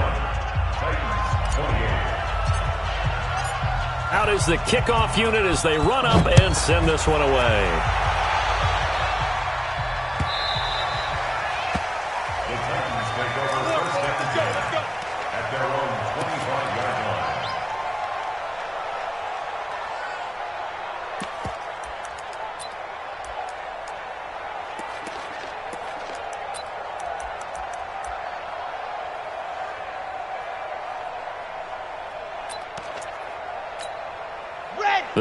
Out is the kickoff unit as they run up and send this one away.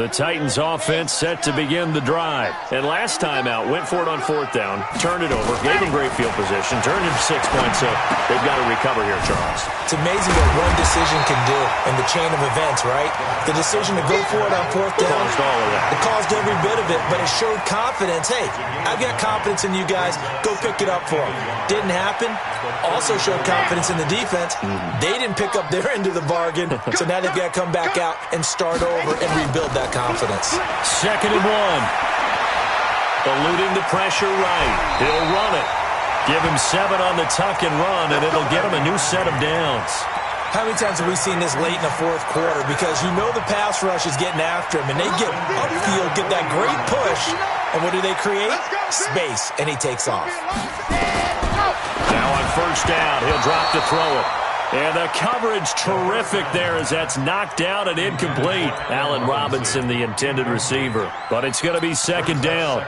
The Titans offense set to begin the drive. And last time out, went for it on 4th down, turned it over, gave them great field position, turned it 6 points, so they've got to recover here, Charles. It's amazing what one decision can do in the chain of events, right? The decision to go for it on 4th down. Caused all of that. It caused every bit of it, but it showed confidence. Hey, I've got confidence in you guys. Go pick it up for them. Didn't happen. Also showed confidence in the defense. They didn't pick up their end of the bargain, so now they've got to come back out and start over and rebuild that confidence. 2nd and 1. Eluding the pressure right. He'll run it. Give him 7 on the tuck and run, and it'll get him a new set of downs. How many times have we seen this late in the 4th quarter? Because you know the pass rush is getting after him, and they get upfield, get that great push, and what do they create? Space, and he takes off. Now on 1st down, he'll drop to throw it. And the coverage terrific there as that's knocked down and incomplete. Allen Robinson, the intended receiver. But it's going to be 2nd down.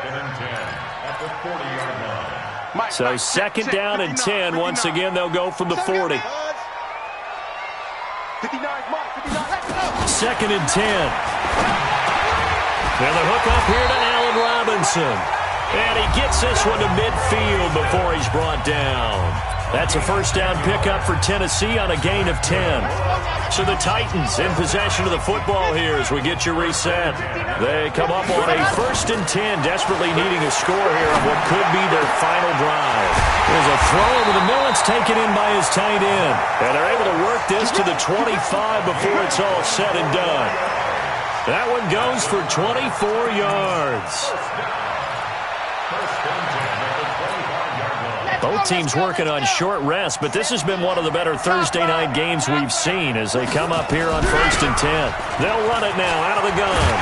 So 2nd down and 10. Once again, they'll go from the 40. 2nd and 10. And the hook up here to Allen Robinson. And he gets this one to midfield before he's brought down. That's a first down pickup for Tennessee on a gain of 10. So the Titans in possession of the football here as we get you reset. They come up on a 1st and 10, desperately needing a score here on what could be their final drive. There's a throw over the middle. It's taken in by his tight end. And they're able to work this to the 25 before it's all said and done. That one goes for 24 yards. Both teams working on short rest, but this has been one of the better Thursday night games we've seen as they come up here on 1st and 10. They'll run it now out of the gun.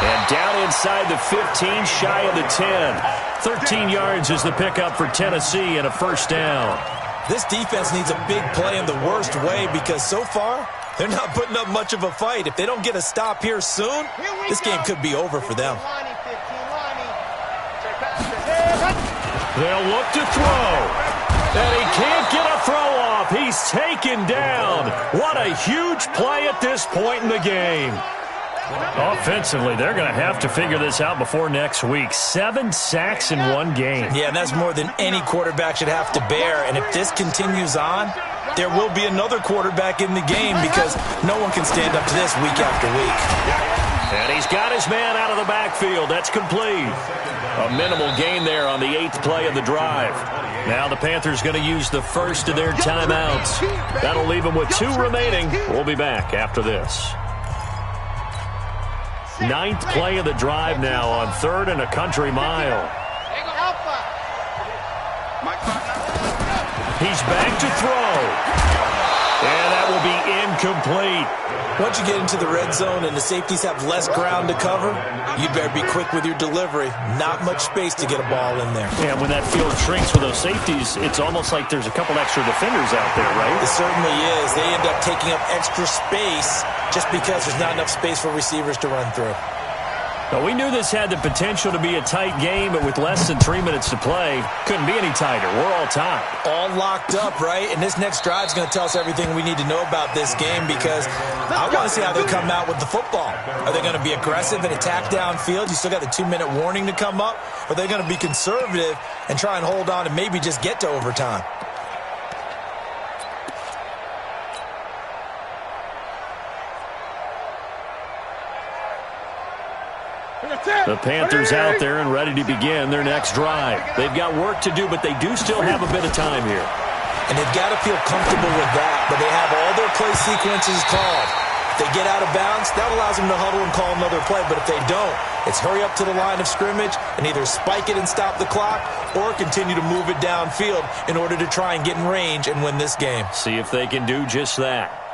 And down inside the 15, shy of the 10. 13 yards is the pickup for Tennessee and a first down. This defense needs a big play in the worst way because so far, they're not putting up much of a fight. If they don't get a stop here soon, this game could be over for them. They'll look to throw. And he can't get a throw off. He's taken down. What a huge play at this point in the game. Offensively, they're going to have to figure this out before next week. 7 sacks in one game. Yeah, and that's more than any quarterback should have to bear. And if this continues on, there will be another quarterback in the game because no one can stand up to this week after week. And he's got his man out of the backfield. That's complete. A minimal gain there on the 8th play of the drive. Now the Panthers going to use the first of their timeouts. That'll leave them with 2 remaining. We'll be back after this. 9th play of the drive now on 3rd and a country mile. He's back to throw. And that will be incomplete. Once you get into the red zone and the safeties have less ground to cover, you better be quick with your delivery. Not much space to get a ball in there. Yeah, when that field shrinks with those safeties, it's almost like there's a couple extra defenders out there, right? It certainly is. They end up taking up extra space just because there's not enough space for receivers to run through. Well, we knew this had the potential to be a tight game, but with less than 3 minutes to play, couldn't be any tighter. We're all tied. All locked up, right? And this next drive is going to tell us everything we need to know about this game because I want to see how they come out with the football. Are they going to be aggressive and attack downfield? You still got the 2-minute warning to come up. Or are they going to be conservative and try and hold on and maybe just get to overtime? The Panthers out there and ready to begin their next drive. They've got work to do, but they do still have a bit of time here. And they've got to feel comfortable with that, but they have all their play sequences called. If they get out of bounds, that allows them to huddle and call another play, but if they don't, it's hurry up to the line of scrimmage and either spike it and stop the clock or continue to move it downfield in order to try and get in range and win this game. See if they can do just that.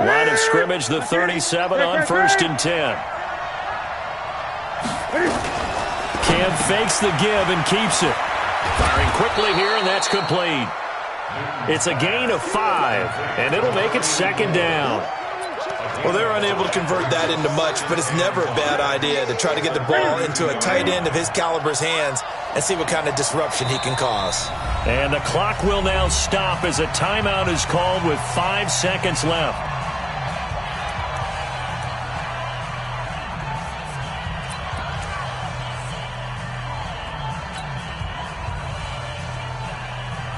Line of scrimmage, the 37 on 1st and 10. Cam fakes the give and keeps it. Firing quickly here, and that's complete. It's a gain of 5, and it'll make it 2nd down. Well, they're unable to convert that into much, but it's never a bad idea to try to get the ball into a tight end of his caliber's hands and see what kind of disruption he can cause. And the clock will now stop as a timeout is called with 5 seconds left.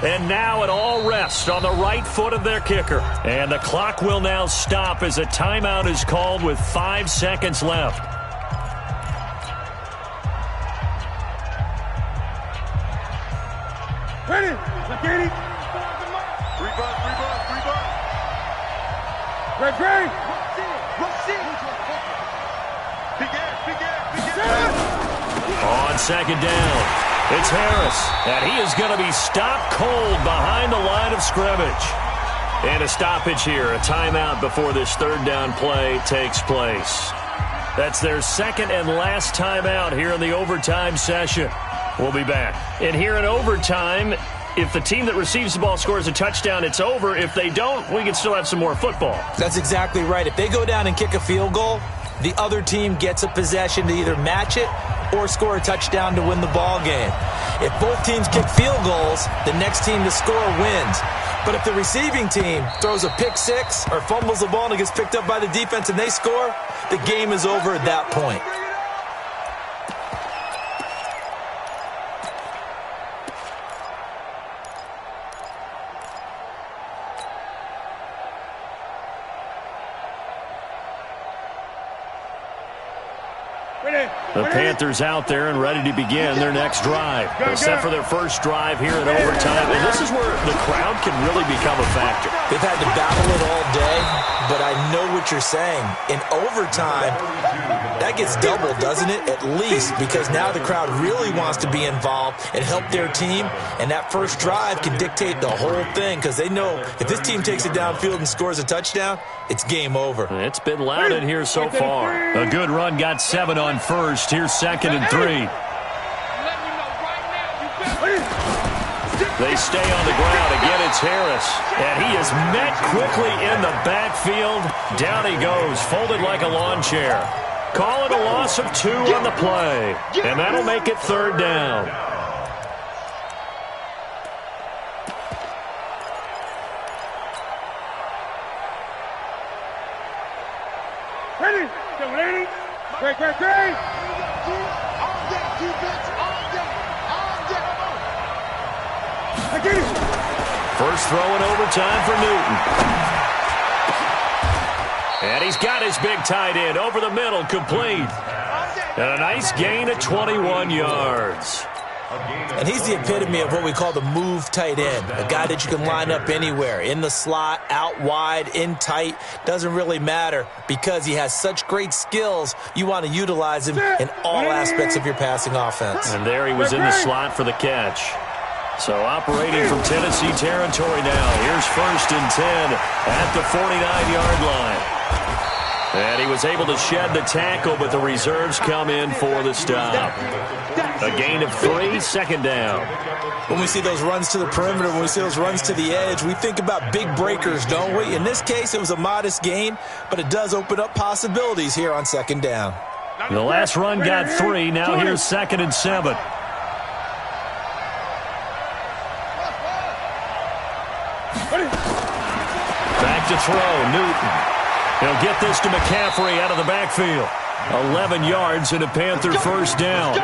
And now it all rests on the right foot of their kicker. And the clock will now stop as a timeout is called with 5 seconds left. Ready? Ready? 3 bucks. Ready? On 2nd down. It's Harris, and he is going to be stopped cold behind the line of scrimmage. And a stoppage here, a timeout before this 3rd down play takes place. That's their 2nd and last timeout here in the overtime session. We'll be back. And here in overtime, if the team that receives the ball scores a touchdown, it's over. If they don't, we can still have some more football. That's exactly right. If they go down and kick a field goal, the other team gets a possession to either match it or score a touchdown to win the ball game. If both teams kick field goals, the next team to score wins. But if the receiving team throws a pick six or fumbles the ball and it gets picked up by the defense and they score, the game is over at that point. The Panthers out there and ready to begin their next drive. They're set for their first drive here in overtime, and this is where the crowd can really become a factor. They've had to battle it all day, but I know what you're saying. In overtime, that gets doubled, doesn't it? At least, because now the crowd really wants to be involved and help their team, and that first drive can dictate the whole thing because they know if this team takes it downfield and scores a touchdown, it's game over. It's been loud in here so far. A good run got 7 on first. Here's 2nd and 3. They stay on the ground. Again, it's Harris. And he is met quickly in the backfield. Down he goes, folded like a lawn chair. Call it a loss of 2 on the play. And that'll make it 3rd down. Ready? Great. All day, defense, all day. I get it. First throw in overtime for Newton. And he's got his big tight end over the middle, complete. And a nice gain of 21 yards. And he's the epitome of what we call the move tight end, a guy that you can line up anywhere, in the slot, out wide, in tight, doesn't really matter because he has such great skills. You want to utilize him in all aspects of your passing offense. And there he was in the slot for the catch. So operating from Tennessee territory now. Here's 1st and 10 at the 49-yard line. And he was able to shed the tackle, but the reserves come in for the stop. A gain of 3, 2nd down. When we see those runs to the perimeter, when we see those runs to the edge, we think about big breakers, don't we? In this case, it was a modest gain, but it does open up possibilities here on 2nd down. The last run got 3. Now here's 2nd and 7. Back to throw, Newton. He'll get this to McCaffrey out of the backfield. 11 yards and a Panther 1st down.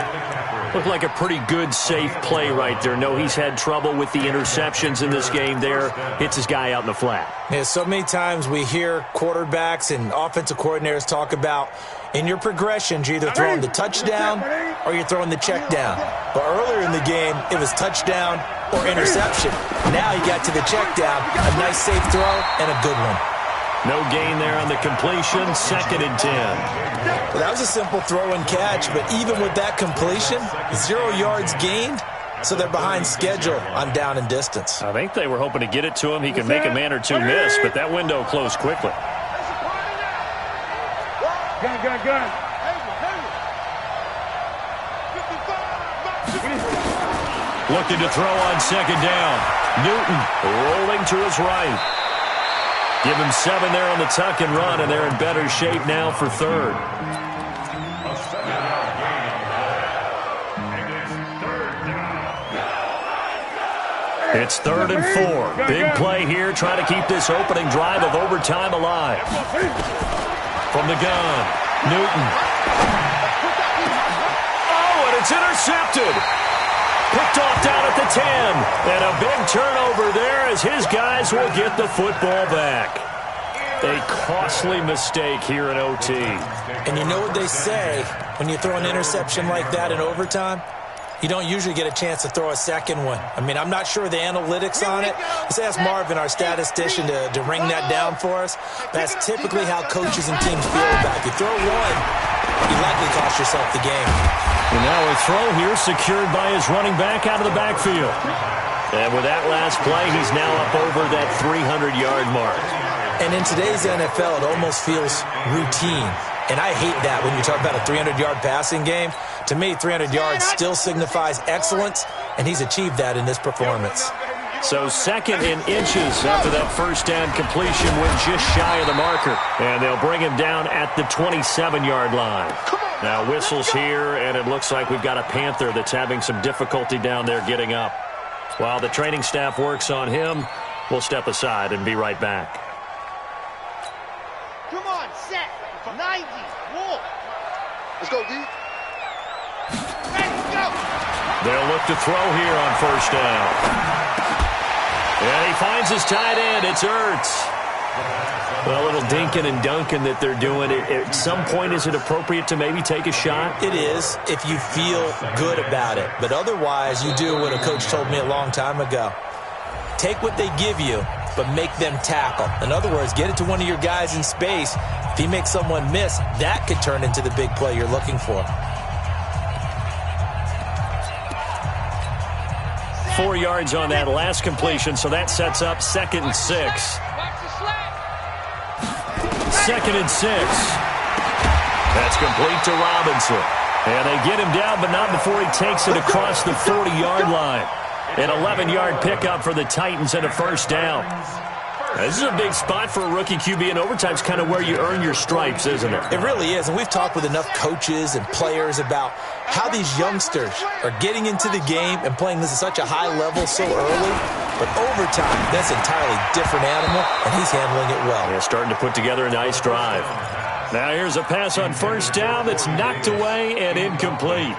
Looked like a pretty good, safe play right there. No, he's had trouble with the interceptions in this game there. Hits his guy out in the flat. Yeah, so many times we hear quarterbacks and offensive coordinators talk about in your progressions, you're either throwing the touchdown or you're throwing the check down. But earlier in the game, it was touchdown or interception. Now you got to the check down, a nice safe throw and a good one. No gain there on the completion, 2nd and 10. Well, that was a simple throw and catch, but even with that completion, 0 yards gained, so they're behind schedule on down and distance. I think they were hoping to get it to him. He could make a man or two miss, but that window closed quickly. Gun. Looking to throw on 2nd down. Newton rolling to his right. Give him 7 there on the tuck and run, and they're in better shape now for 3rd. It's 3rd and 4. Big play here, trying to keep this opening drive of overtime alive. From the gun, Newton. Oh, and it's intercepted. Picked off down at the 10. And a big turnover there as his guys will get the football back. A costly mistake here in OT. And you know what they say, when you throw an interception like that in overtime, you don't usually get a chance to throw a second one. I mean, I'm not sure the analytics on it. Let's ask Marvin, our statistician, to ring that down for us. That's typically how coaches and teams feel about it. If you throw one, you likely cost yourself the game. And now a throw here secured by his running back out of the backfield. And with that last play, he's now up over that 300-yard mark. And in today's NFL, it almost feels routine. And I hate that when you talk about a 300-yard passing game. To me, 300 yards still signifies excellence, and he's achieved that in this performance. So 2nd in inches after that 1st down completion. We're just shy of the marker. And they'll bring him down at the 27-yard line. Come on. Now whistles here, and it looks like we've got a Panther that's having some difficulty down there getting up. While the training staff works on him, we'll step aside and be right back. Come on, set. 90. Wolf. Let's go, D. Ready, go. They'll look to throw here on first down. And he finds his tight end. It's Ertz. Well, a little dinking and dunking that they're doing. At some point, is it appropriate to maybe take a shot? It is if you feel good about it. But otherwise, you do what a coach told me a long time ago. Take what they give you, but make them tackle. In other words, get it to one of your guys in space. If he makes someone miss, that could turn into the big play you're looking for. 4 yards on that last completion, so that sets up 2nd and 6. 2nd and 6. That's complete to Robinson. And they get him down, but not before he takes it across the 40-yard line. An 11-yard pickup for the Titans and a first down. This is a big spot for a rookie QB, and overtime's kind of where you earn your stripes, isn't it? It really is, and we've talked with enough coaches and players about how these youngsters are getting into the game and playing this at such a high level so early. But overtime, that's an entirely different animal, and he's handling it well. Yeah, starting to put together a nice drive. Now here's a pass on first down that's knocked away and incomplete.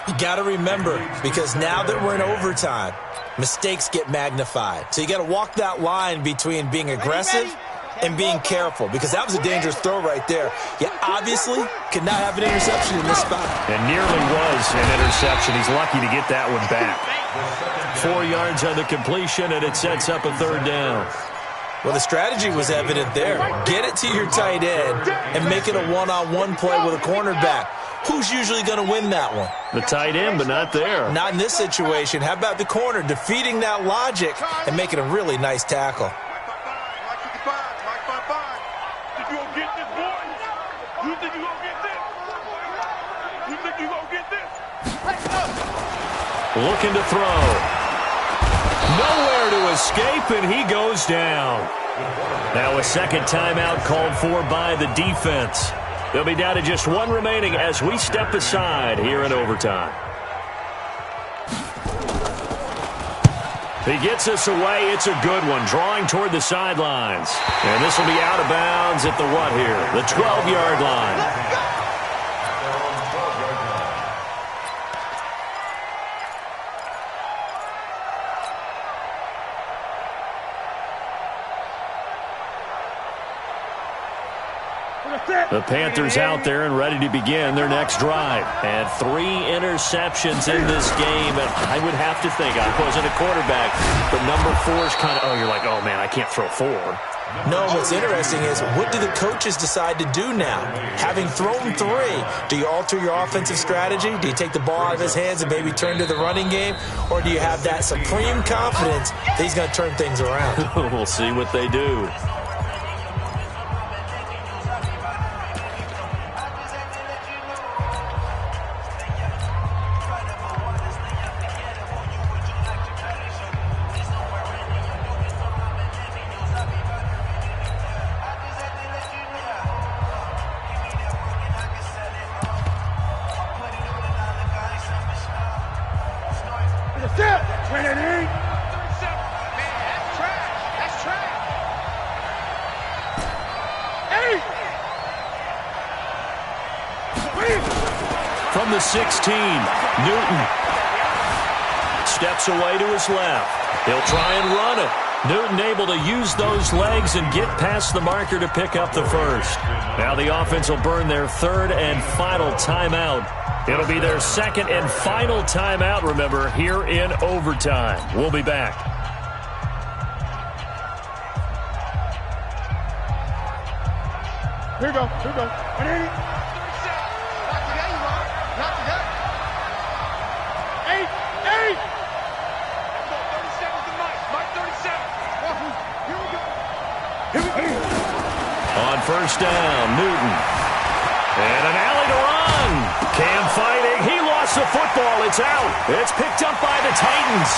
You got to remember, because now that we're in overtime, mistakes get magnified. So you got to walk that line between being aggressive and being careful, because that was a dangerous throw right there. You obviously could not have an interception in this spot. And nearly was an interception. He's lucky to get that one back. 4 yards on the completion, and it sets up a third down. Well, the strategy was evident there. Get it to your tight end and make it a one-on-one play with a cornerback. Who's usually going to win that one? The tight end, but not there. Not in this situation. How about the corner defeating that logic and making a really nice tackle? Mike 55, Mike 55. Think you gonna get this, boy? You think you gonna get this? You think you gonna get this? Let's go. Looking to throw. Nowhere to escape, and he goes down. Now a second timeout called for by the defense. They'll be down to just one remaining as we step aside here in overtime. He gets us away. It's a good one, drawing toward the sidelines. And this will be out of bounds at the what here? The 12-yard line. The Panthers out there and ready to begin their next drive. And 3 interceptions in this game. And I would have to think, I wasn't a quarterback, but number 4 is kind of, oh, you're like, oh, man, I can't throw 4. No, what's interesting is, what do the coaches decide to do now? Having thrown 3, do you alter your offensive strategy? Do you take the ball out of his hands and maybe turn to the running game? Or do you have that supreme confidence that he's going to turn things around? We'll see what they do. From the 16, Newton steps away to his left. He'll try and run it. Newton able to use those legs and get past the marker to pick up the first. Now the offense will burn their 3rd and final timeout. It'll be their 2nd and final timeout, remember, here in overtime. We'll be back. Here we go. Here we go. Not today. 8. 37's the Mike. Mike 37. Here we go. On first down, Newton. And an alley to run. Cam fighting. He lost the football. It's out. It's picked up by the Titans.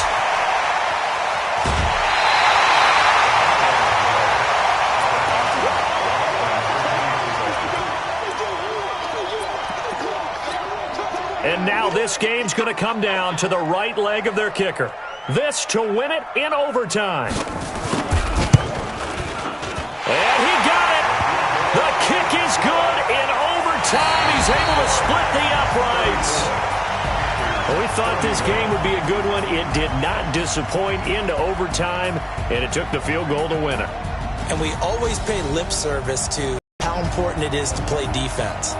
And now this game's going to come down to the right leg of their kicker. This to win it in overtime. And he got it. The kick is good in overtime. He's able to split the uprights. We thought this game would be a good one. It did not disappoint into overtime, and it took the field goal to win it. And we always pay lip service to how important it is to play defense.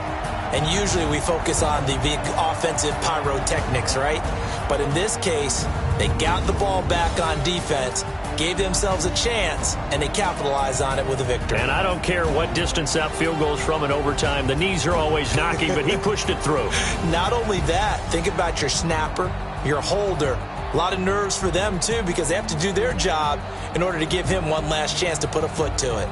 And usually we focus on the big offensive pyrotechnics, right? But in this case, they got the ball back on defense, gave themselves a chance, and they capitalized on it with a victory. And I don't care what distance that field goes from in overtime. The knees are always knocking, but he pushed it through. Not only that, think about your snapper, your holder. A lot of nerves for them, too, because they have to do their job in order to give him one last chance to put a foot to it.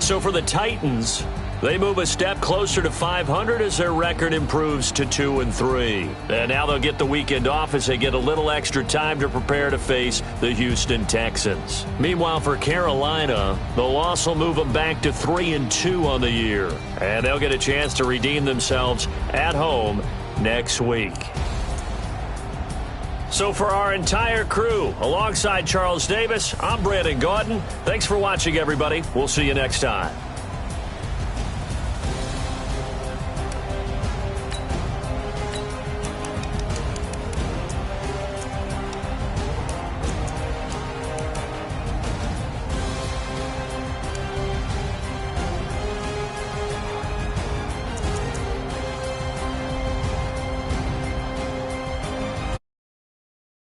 So for the Titans, they move a step closer to 500 as their record improves to 2-3. And now they'll get the weekend off as they get a little extra time to prepare to face the Houston Texans. Meanwhile, for Carolina, the loss will move them back to 3-2 on the year. And they'll get a chance to redeem themselves at home next week. So for our entire crew, alongside Charles Davis, I'm Brandon Gaudin. Thanks for watching, everybody. We'll see you next time.